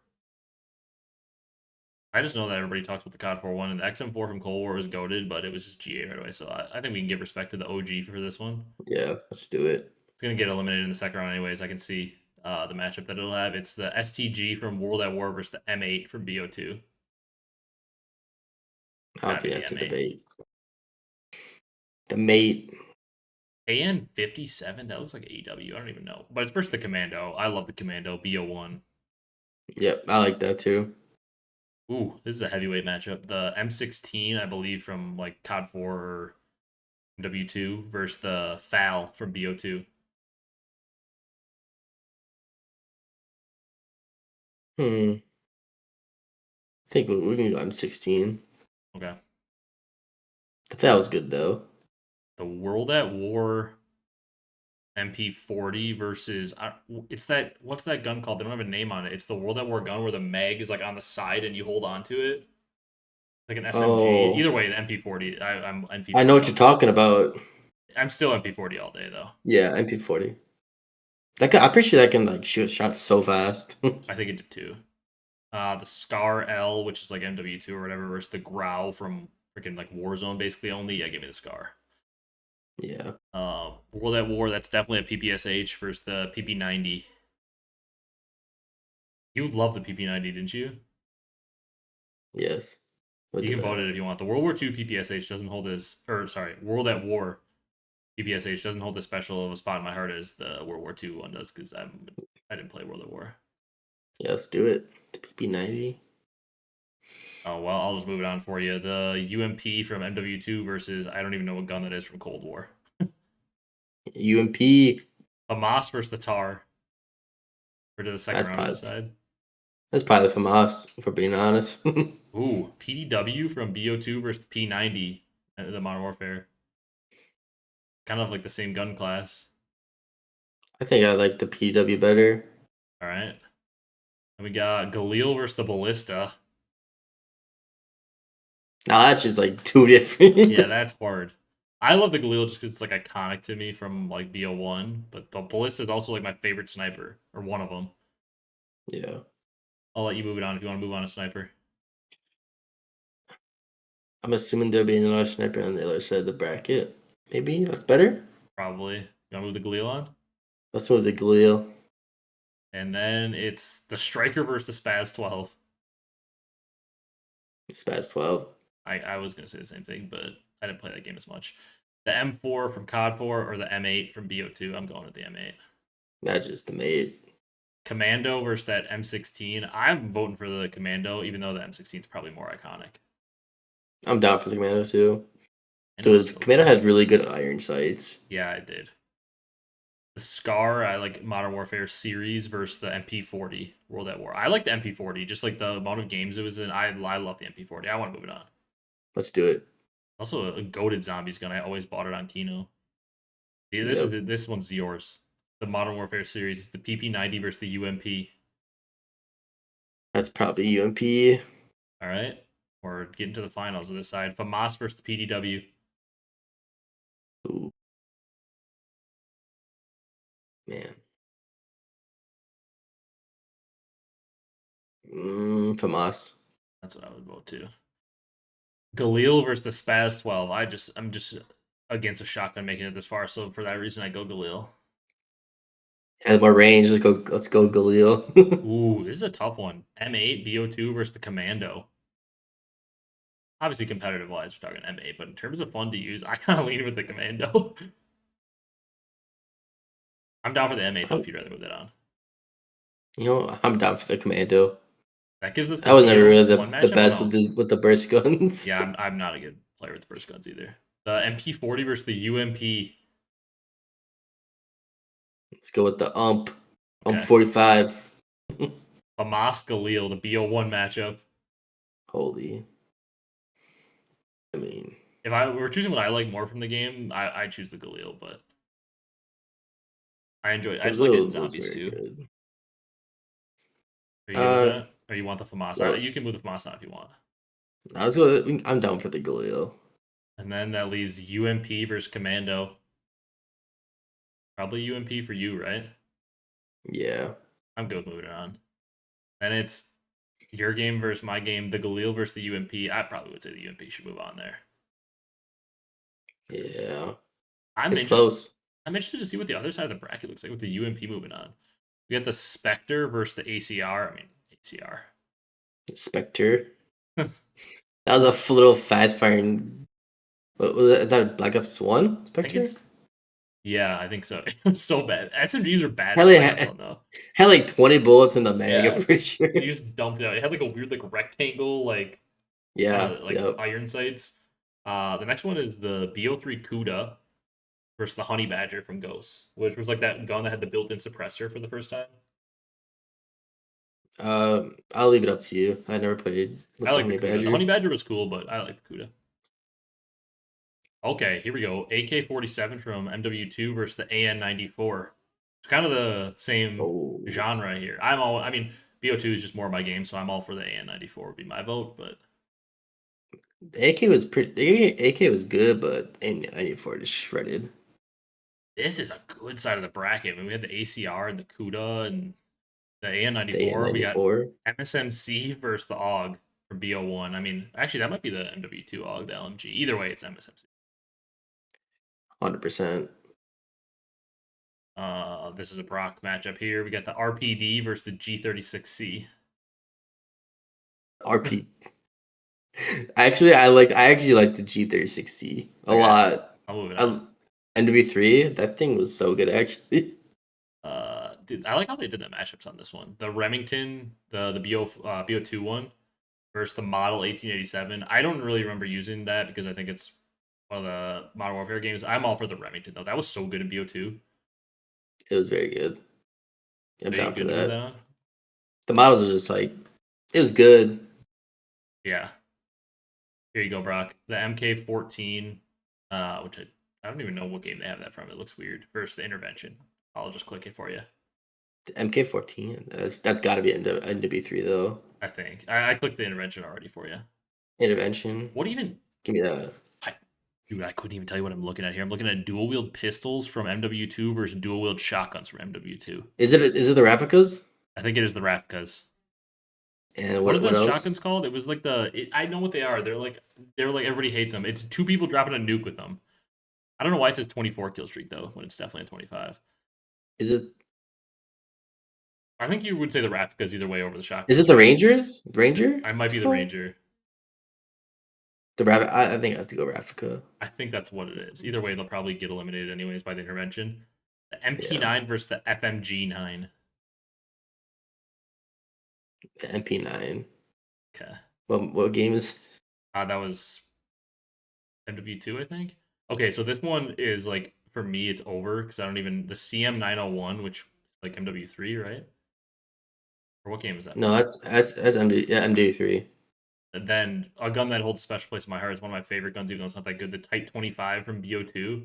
[SPEAKER 1] I just know that everybody talks about the COD 4 one, and the XM4 from Cold War was goaded, but it was just G8 right away. So I think we can give respect to the OG for this one.
[SPEAKER 2] Yeah, let's do it.
[SPEAKER 1] It's gonna get eliminated in the second round, anyways. I can see the matchup that it'll have. It's the STG from World at War versus the M8 from BO2.
[SPEAKER 2] I don't
[SPEAKER 1] Gotta be
[SPEAKER 2] think
[SPEAKER 1] the
[SPEAKER 2] that's a
[SPEAKER 1] M8.
[SPEAKER 2] debate. The mate.
[SPEAKER 1] AN57. That looks like AW. I don't even know, but it's versus the Commando. I love the Commando BO1.
[SPEAKER 2] Yep, I like that too.
[SPEAKER 1] Ooh, this is a heavyweight matchup. The M16, I believe, from like COD 4 or W2 versus the FAL from BO2.
[SPEAKER 2] I think we can go M16.
[SPEAKER 1] Okay.
[SPEAKER 2] That was good though.
[SPEAKER 1] The World at War MP40 versus it's that what's that gun called? They don't have a name on it. It's the World at War gun where the mag is like on the side and you hold on to it. Like an SMG.
[SPEAKER 2] Oh,
[SPEAKER 1] Either way, the MP40. I'm
[SPEAKER 2] I know
[SPEAKER 1] MP40
[SPEAKER 2] what
[SPEAKER 1] all
[SPEAKER 2] you're
[SPEAKER 1] day.
[SPEAKER 2] talking about.
[SPEAKER 1] I'm still MP40 all day though.
[SPEAKER 2] Yeah, MP40. I'm pretty sure that can like shoot shots so fast.
[SPEAKER 1] I think it did too. The Scar L, which is like MW2 or whatever, versus the Growl from freaking like Warzone basically only. Yeah, give me the Scar.
[SPEAKER 2] Yeah,
[SPEAKER 1] World at War, that's definitely a PPSH versus the PP90. You would love the PP90, didn't you?
[SPEAKER 2] yes. We'll
[SPEAKER 1] You
[SPEAKER 2] do
[SPEAKER 1] can vote
[SPEAKER 2] that.
[SPEAKER 1] it if you want. The World War II PPSH doesn't hold as, or sorry, World at War PPSH doesn't hold as special of a spot in my heart as the World War II one does because I didn't play World at War.
[SPEAKER 2] Yeah, let's do it. The PP90.
[SPEAKER 1] Oh well, I'll just move it on for you. The UMP from MW2 versus I don't even know what gun that is from Cold War.
[SPEAKER 2] UMP.
[SPEAKER 1] Hamas versus the Tar. Or to the second
[SPEAKER 2] That's
[SPEAKER 1] round to
[SPEAKER 2] probably
[SPEAKER 1] decide.
[SPEAKER 2] that's probably from us, for being honest.
[SPEAKER 1] Ooh, PDW from BO2 versus P90, the Modern Warfare. Kind of like the same gun class.
[SPEAKER 2] I think I like the PW better.
[SPEAKER 1] All right. And we got Galil versus the Ballista.
[SPEAKER 2] Now that's just like two different.
[SPEAKER 1] Yeah, that's hard. I love the Galil just because it's like iconic to me from like BO1, but the Ballista is also like my favorite sniper, or one of them.
[SPEAKER 2] Yeah,
[SPEAKER 1] I'll let you move it on if you want to move on to sniper.
[SPEAKER 2] I'm assuming there'll be another sniper on the other side of the bracket. Maybe that's better.
[SPEAKER 1] Probably. You want to move the Galil on?
[SPEAKER 2] Let's move the Galil.
[SPEAKER 1] And then it's the Striker versus the Spaz 12.
[SPEAKER 2] Spaz 12.
[SPEAKER 1] I was going to say the same thing, but I didn't play that game as much. The M4 from COD 4 or the M8 from BO2. I'm going with the M8.
[SPEAKER 2] That's just the mate.
[SPEAKER 1] Commando versus that M16. I'm voting for the Commando, even though the M16 is probably more iconic.
[SPEAKER 2] I'm down for the Commando too.
[SPEAKER 1] And it was
[SPEAKER 2] Because
[SPEAKER 1] so
[SPEAKER 2] Commando
[SPEAKER 1] good.
[SPEAKER 2] has really good iron sights.
[SPEAKER 1] Yeah, I did. The Scar, I like Modern Warfare series versus the MP40 World at War. I like the MP40, just like the amount of games it was in. I love the MP40. I want to move it on.
[SPEAKER 2] Let's do it.
[SPEAKER 1] Also, a goated zombies gun. I always bought it on Kino. See,
[SPEAKER 2] Yep.
[SPEAKER 1] this one's yours. The Modern Warfare series, the PP90 versus the UMP.
[SPEAKER 2] That's probably UMP.
[SPEAKER 1] All right, we're getting to the finals of this side. Famas versus the PDW.
[SPEAKER 2] Ooh, man. FAMAS.
[SPEAKER 1] That's what I would vote too. Galil versus the Spaz 12. I'm just against a shotgun making it this far, so for that reason I go Galil.
[SPEAKER 2] Has more range. Let's go Galil.
[SPEAKER 1] Ooh, this is a tough one. M8 BO2 versus the Commando. Obviously, competitive wise, we're talking M8, but in terms of fun to use, I kind of lean with the Commando. I'm down for the M8 though. If you'd rather move that on,
[SPEAKER 2] I'm down for the Commando.
[SPEAKER 1] that gives us the
[SPEAKER 2] I was never really
[SPEAKER 1] BO1
[SPEAKER 2] the
[SPEAKER 1] matchup.
[SPEAKER 2] best
[SPEAKER 1] No,
[SPEAKER 2] with the burst guns.
[SPEAKER 1] yeah, I'm not a good player with the burst guns either. The MP40 versus the UMP.
[SPEAKER 2] Let's go with the UMP. UMP
[SPEAKER 1] Okay.
[SPEAKER 2] 45.
[SPEAKER 1] Famas Galil, the BO1 matchup.
[SPEAKER 2] Holy. I mean,
[SPEAKER 1] If I were choosing what I like more from the game, I choose the Galil, but I enjoy it. I just like it in
[SPEAKER 2] Galil was
[SPEAKER 1] zombies
[SPEAKER 2] very
[SPEAKER 1] too.
[SPEAKER 2] good.
[SPEAKER 1] Are you good with that? Or you want the Famas?
[SPEAKER 2] No,
[SPEAKER 1] You can move the Famas on if you want.
[SPEAKER 2] I'm down for the Galil.
[SPEAKER 1] And then that leaves UMP versus Commando. Probably UMP for you, right?
[SPEAKER 2] Yeah.
[SPEAKER 1] I'm good with moving it on. Then it's your game versus my game, the Galil versus the UMP. I probably would say the UMP should move on there.
[SPEAKER 2] Yeah.
[SPEAKER 1] I'm
[SPEAKER 2] It's
[SPEAKER 1] interested.
[SPEAKER 2] close.
[SPEAKER 1] I'm interested to see what the other side of the bracket looks like with the UMP moving on. We got the Spectre versus the ACR. I mean, ACR.
[SPEAKER 2] Spectre. That was a little fast firing. What was it? Is that Black Ops 1?
[SPEAKER 1] I think
[SPEAKER 2] Spectre?
[SPEAKER 1] it's yeah, I think so. It was so bad. SMGs are bad in
[SPEAKER 2] Hell,
[SPEAKER 1] Black Ops 1 though.
[SPEAKER 2] had like 20 bullets in the mag,
[SPEAKER 1] Yeah.
[SPEAKER 2] I'm pretty sure.
[SPEAKER 1] And you just dumped it out. It had like a weird like rectangle, like
[SPEAKER 2] Yeah,
[SPEAKER 1] like
[SPEAKER 2] yep.
[SPEAKER 1] iron sights. The next one is the BO3 Kuda versus the Honey Badger from Ghosts, which was like that gun that had the built-in suppressor for the first time.
[SPEAKER 2] I'll leave it up to you. I never played with
[SPEAKER 1] I
[SPEAKER 2] the
[SPEAKER 1] like the
[SPEAKER 2] Honey
[SPEAKER 1] Kuda. The
[SPEAKER 2] Badger.
[SPEAKER 1] Honey Badger was cool, but I like the Kuda. Okay, here we go. AK-47 from MW2 versus the AN-94. It's kind of the same
[SPEAKER 2] Oh,
[SPEAKER 1] genre here. I mean, BO2 is just more my game, so I'm all for the AN-94 would be my vote, but
[SPEAKER 2] the AK was AK was good, but N94 just shredded.
[SPEAKER 1] this is a good side of the bracket. I mean, we had the ACR and the Kuda and the
[SPEAKER 2] The
[SPEAKER 1] AN-94. We got
[SPEAKER 2] AN94,
[SPEAKER 1] MSMC versus the AUG for BO1. I mean, actually, that might be the MW2 AUG, the LMG. Either way, it's MSMC.
[SPEAKER 2] 100%.
[SPEAKER 1] This is a Brock matchup here. We got the RPD versus the G36C.
[SPEAKER 2] RP. I actually like the G360 a
[SPEAKER 1] Okay,
[SPEAKER 2] lot.
[SPEAKER 1] I'll move it on.
[SPEAKER 2] NW3, that thing was so good actually.
[SPEAKER 1] Dude, I like how they did the matchups on this one. The Remington, the BO2 one versus the Model 1887. I don't really remember using that because I think it's one of the Modern Warfare games. I'm all for the Remington though. That was so good in BO2.
[SPEAKER 2] It was very good. I'm
[SPEAKER 1] Are you
[SPEAKER 2] down for
[SPEAKER 1] good to move that
[SPEAKER 2] that.
[SPEAKER 1] on?
[SPEAKER 2] The models are just like it was good.
[SPEAKER 1] Yeah. Here you go, Brock. The MK14, which I don't even know what game they have that from. It looks weird. Versus the Intervention. I'll just click it for you.
[SPEAKER 2] The MK14. That's got to be NW3 though.
[SPEAKER 1] I think I clicked the Intervention already for you.
[SPEAKER 2] Intervention.
[SPEAKER 1] What even?
[SPEAKER 2] Give me that.
[SPEAKER 1] Dude, I couldn't even tell you what I'm looking at here. I'm looking at dual wield pistols from MW2 versus dual wield shotguns from MW2.
[SPEAKER 2] Is it the Ravicas?
[SPEAKER 1] I think it is the Ravkas.
[SPEAKER 2] And
[SPEAKER 1] What are
[SPEAKER 2] what
[SPEAKER 1] the
[SPEAKER 2] else?
[SPEAKER 1] shotguns called? It was like I know what they are. They're like everybody hates them. It's two people dropping a nuke with them. I don't know why it says 24 kill streak though when it's definitely a 25.
[SPEAKER 2] Is it
[SPEAKER 1] I think you would say the Ravkas either way over the shotguns.
[SPEAKER 2] is it the
[SPEAKER 1] Right?
[SPEAKER 2] Rangers? Ranger?
[SPEAKER 1] I might
[SPEAKER 2] It's
[SPEAKER 1] be the
[SPEAKER 2] called?
[SPEAKER 1] Ranger.
[SPEAKER 2] The Ravic. I think I have to go Ravica.
[SPEAKER 1] I think that's what it is. Either way, they'll probably get eliminated anyways by the intervention. The
[SPEAKER 2] Yeah.
[SPEAKER 1] MP9 versus the FMG9.
[SPEAKER 2] The MP9.
[SPEAKER 1] Okay.
[SPEAKER 2] What game is?
[SPEAKER 1] That was MW2, I think. Okay, so this one is like for me, it's over because I don't even the CM901, which is like MW3, right? Or what game is that?
[SPEAKER 2] No,
[SPEAKER 1] From?
[SPEAKER 2] that's MD3.
[SPEAKER 1] And then a gun that holds a special place in my heart is one of my favorite guns, even though it's not that good. The Type 25 from BO2.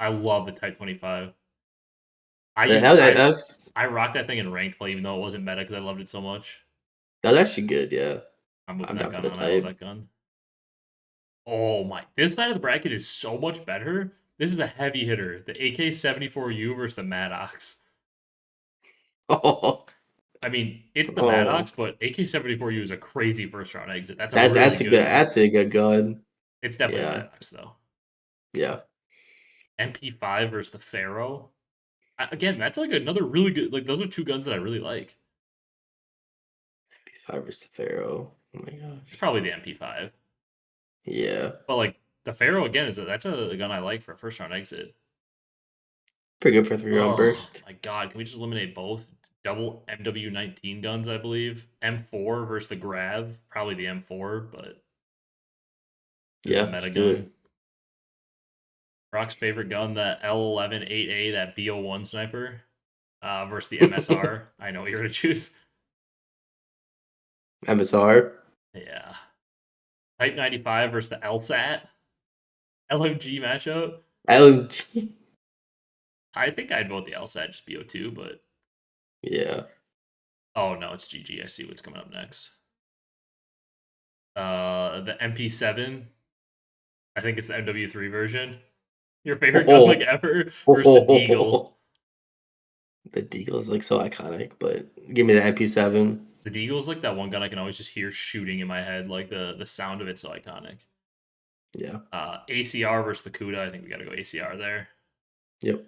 [SPEAKER 1] I love the Type 25. I
[SPEAKER 2] That,
[SPEAKER 1] used
[SPEAKER 2] that,
[SPEAKER 1] I
[SPEAKER 2] that's,
[SPEAKER 1] I rocked that thing in ranked play, even though it wasn't meta because I loved it so much.
[SPEAKER 2] that was actually good, yeah.
[SPEAKER 1] I'm moving
[SPEAKER 2] I'm
[SPEAKER 1] that
[SPEAKER 2] down for
[SPEAKER 1] gun
[SPEAKER 2] the
[SPEAKER 1] on. I love
[SPEAKER 2] type.
[SPEAKER 1] that gun. Oh my! This side of the bracket is so much better. This is a heavy hitter. The AK-74U versus the Maddox.
[SPEAKER 2] Oh,
[SPEAKER 1] I mean, it's the
[SPEAKER 2] oh.
[SPEAKER 1] Maddox, but AK-74U is a crazy first round exit. That's a
[SPEAKER 2] That
[SPEAKER 1] really
[SPEAKER 2] that's a
[SPEAKER 1] good
[SPEAKER 2] good
[SPEAKER 1] gun.
[SPEAKER 2] that's a good gun.
[SPEAKER 1] It's definitely the
[SPEAKER 2] Yeah.
[SPEAKER 1] Maddox though.
[SPEAKER 2] Yeah.
[SPEAKER 1] MP5 versus the Pharaoh. Again, that's like another really good. Like those are two guns that I really like.
[SPEAKER 2] Five versus Pharaoh. Oh my
[SPEAKER 1] It's
[SPEAKER 2] gosh.
[SPEAKER 1] probably the MP5,
[SPEAKER 2] Yeah.
[SPEAKER 1] but like the Pharaoh again that's a gun I like for a first round exit.
[SPEAKER 2] Pretty good for 3 round
[SPEAKER 1] Oh
[SPEAKER 2] burst.
[SPEAKER 1] my god, can we just eliminate both? Double MW19 guns, I believe. M4 versus the Grav, probably the M4, but this is a
[SPEAKER 2] Yeah,
[SPEAKER 1] meta
[SPEAKER 2] let's do
[SPEAKER 1] gun.
[SPEAKER 2] it.
[SPEAKER 1] Rock's favorite gun, the L11 8A, that BO1 sniper, versus the MSR. I know what you're gonna choose.
[SPEAKER 2] MSR.
[SPEAKER 1] Yeah. Type 95 versus the LSAT. LMG matchup.
[SPEAKER 2] LMG.
[SPEAKER 1] I think I'd vote the LSAT just BO2, but
[SPEAKER 2] Yeah.
[SPEAKER 1] oh no, it's GG. I see what's coming up next. The MP7. I think it's the MW3 version. Your favorite gun like
[SPEAKER 2] Oh,
[SPEAKER 1] ever
[SPEAKER 2] oh,
[SPEAKER 1] versus the
[SPEAKER 2] oh, oh,
[SPEAKER 1] Deagle.
[SPEAKER 2] oh. The Deagle is like so iconic, but give me the MP7.
[SPEAKER 1] The Deagle's like that one gun I can always just hear shooting in my head. Like the sound of it's so iconic.
[SPEAKER 2] Yeah.
[SPEAKER 1] ACR versus the Cuda. I think we gotta go ACR there.
[SPEAKER 2] Yep.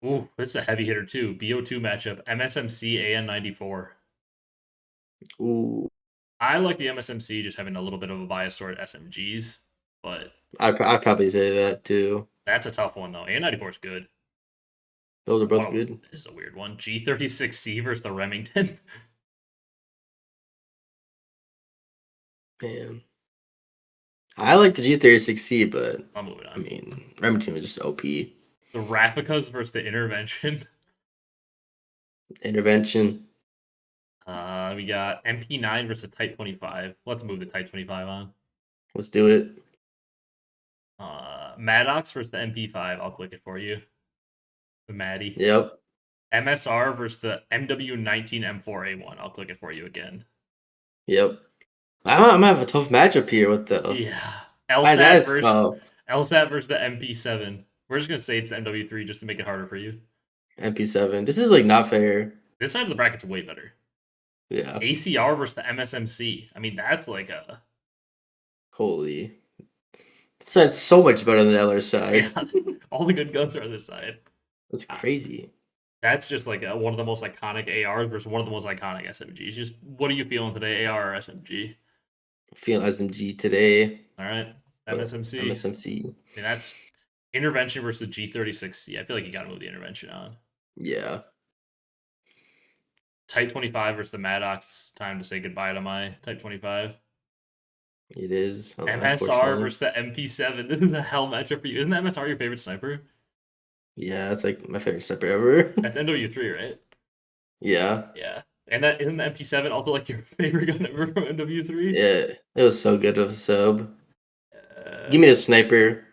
[SPEAKER 1] Ooh, this is a heavy hitter too. BO2 matchup. MSMC AN94.
[SPEAKER 2] Ooh.
[SPEAKER 1] I like the MSMC just having a little bit of a bias toward SMGs, but
[SPEAKER 2] I'd probably say that too.
[SPEAKER 1] that's a tough one though. AN94 is good.
[SPEAKER 2] Those are both
[SPEAKER 1] Oh,
[SPEAKER 2] good.
[SPEAKER 1] this is a weird one. G36C versus the Remington.
[SPEAKER 2] Man. I like the G36C, but
[SPEAKER 1] I'll move it
[SPEAKER 2] I
[SPEAKER 1] on.
[SPEAKER 2] mean, Remington was just OP.
[SPEAKER 1] The Rafficas versus the Intervention.
[SPEAKER 2] Intervention.
[SPEAKER 1] We got MP9 versus the Type 25. Let's move the Type 25 on.
[SPEAKER 2] Let's do it.
[SPEAKER 1] Maddox versus the MP5. I'll click it for you. The Maddie.
[SPEAKER 2] Yep.
[SPEAKER 1] MSR versus the MW19 M4A1. I'll click it for you again.
[SPEAKER 2] Yep. I'm gonna have a tough matchup here with the.
[SPEAKER 1] Yeah.
[SPEAKER 2] That
[SPEAKER 1] LSAT
[SPEAKER 2] is
[SPEAKER 1] versus
[SPEAKER 2] tough.
[SPEAKER 1] LSAT versus the MP7. We're just gonna say it's the MW3 just to make it harder for you.
[SPEAKER 2] MP7. This is like not fair.
[SPEAKER 1] This side of the bracket's way better.
[SPEAKER 2] Yeah.
[SPEAKER 1] ACR versus the MSMC. I mean, that's like a
[SPEAKER 2] Holy. It's so much better than the other side.
[SPEAKER 1] yeah. All the good guns are on this side.
[SPEAKER 2] That's crazy.
[SPEAKER 1] That's just like one of the most iconic ARs versus one of the most iconic SMGs. Just what are you feeling today, AR or SMG?
[SPEAKER 2] Feel SMG today,
[SPEAKER 1] All right,
[SPEAKER 2] but
[SPEAKER 1] MSMC.
[SPEAKER 2] MSMC.
[SPEAKER 1] I mean, that's intervention versus the G36C. I feel like you got to move the intervention on.
[SPEAKER 2] Yeah.
[SPEAKER 1] Type 25 versus the Maddox. Time to say goodbye to my Type 25.
[SPEAKER 2] It is.
[SPEAKER 1] MSR
[SPEAKER 2] Unfortunately.
[SPEAKER 1] versus the MP7. This is a hell matchup for you. Isn't the MSR your favorite sniper?
[SPEAKER 2] Yeah, that's like my favorite sniper ever.
[SPEAKER 1] That's NW3, right?
[SPEAKER 2] Yeah.
[SPEAKER 1] Yeah. And that isn't the MP7 also like your favorite gun ever from NW3?
[SPEAKER 2] Yeah. It was so good with a sub.
[SPEAKER 1] Uh,
[SPEAKER 2] Give me the sniper.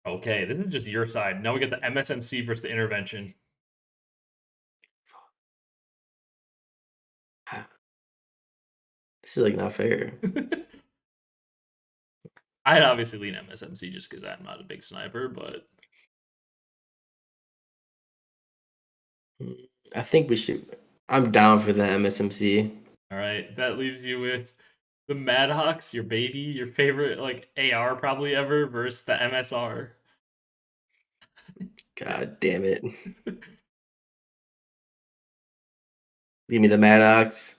[SPEAKER 1] okay, this is just your side. Now we get the MSMC versus the intervention.
[SPEAKER 2] This is like not fair.
[SPEAKER 1] I'd obviously lean MSMC just because I'm not a big sniper, but
[SPEAKER 2] I think we should. I'm down for the MSMC.
[SPEAKER 1] all right, that leaves you with the Madhawks, your baby, your favorite like AR probably ever, versus the MSR.
[SPEAKER 2] God damn it. Give me the Maddox.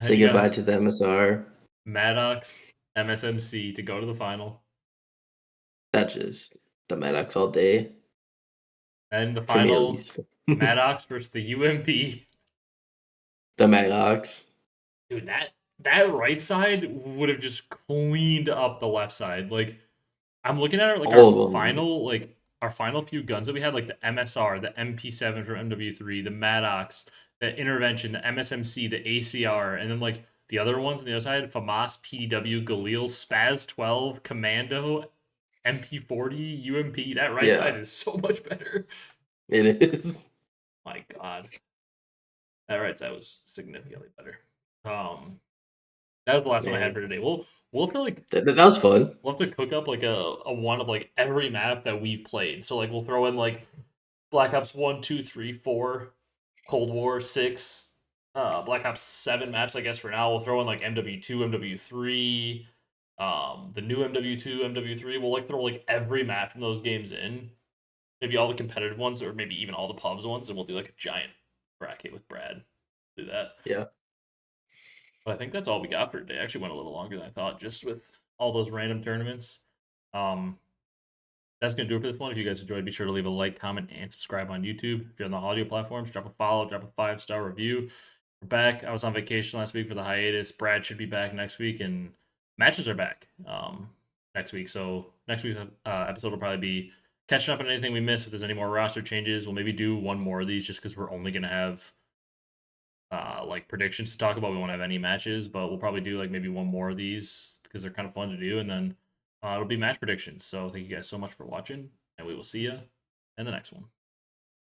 [SPEAKER 1] And
[SPEAKER 2] Say
[SPEAKER 1] you
[SPEAKER 2] goodbye
[SPEAKER 1] got
[SPEAKER 2] to the MSR.
[SPEAKER 1] Maddox, MSMC to go to the final.
[SPEAKER 2] That's just the Maddox all day.
[SPEAKER 1] And the
[SPEAKER 2] For me at
[SPEAKER 1] final,
[SPEAKER 2] least.
[SPEAKER 1] Maddox versus the UMP.
[SPEAKER 2] The Maddox.
[SPEAKER 1] Dude, that right side would have just cleaned up the left side. Like I'm looking at it like
[SPEAKER 2] All of them.
[SPEAKER 1] our final few guns that we had, like the MSR, the MP7 from MW3, the Maddox, the Intervention, the MSMC, the ACR, and then like the other ones on the other side, FAMAS, PDW, Galil, Spaz 12, Commando, MP40 UMP. That right
[SPEAKER 2] Yeah.
[SPEAKER 1] side is so much better.
[SPEAKER 2] It is.
[SPEAKER 1] My God, that right side was significantly better. That was the last one I had
[SPEAKER 2] Man.
[SPEAKER 1] for today. We'll have to like
[SPEAKER 2] That was fun.
[SPEAKER 1] we'll have to cook up like a one of like every map that we've played. So like we'll throw in like Black Ops 1, 2, 3, 4, Cold War 6, Black Ops 7 maps. I guess for now we'll throw in like MW2, MW3, the new MW2, MW3. We'll like throw like every map from those games in, maybe all the competitive ones, or maybe even all the pubs ones, and we'll do like a giant bracket with Brad. Do that.
[SPEAKER 2] Yeah.
[SPEAKER 1] But I think that's all we got for today. Actually, went a little longer than I thought, just with all those random tournaments. Um, that's gonna do it for this one. If you guys enjoyed, be sure to leave a like, comment, and subscribe on YouTube. If you're on the audio platforms, drop a follow, drop a 5-star review. We're back. I was on vacation last week for the hiatus. Brad should be back next week, and matches are back next week. So next week's episode will probably be catching up on anything we missed. If there's any more roster changes, we'll maybe do one more of these just because we're only gonna have like predictions to talk about. We won't have any matches, but we'll probably do like maybe one more of these because they're kind of fun to do, and then it'll be match predictions. So thank you guys so much for watching, and we will see you in the next one.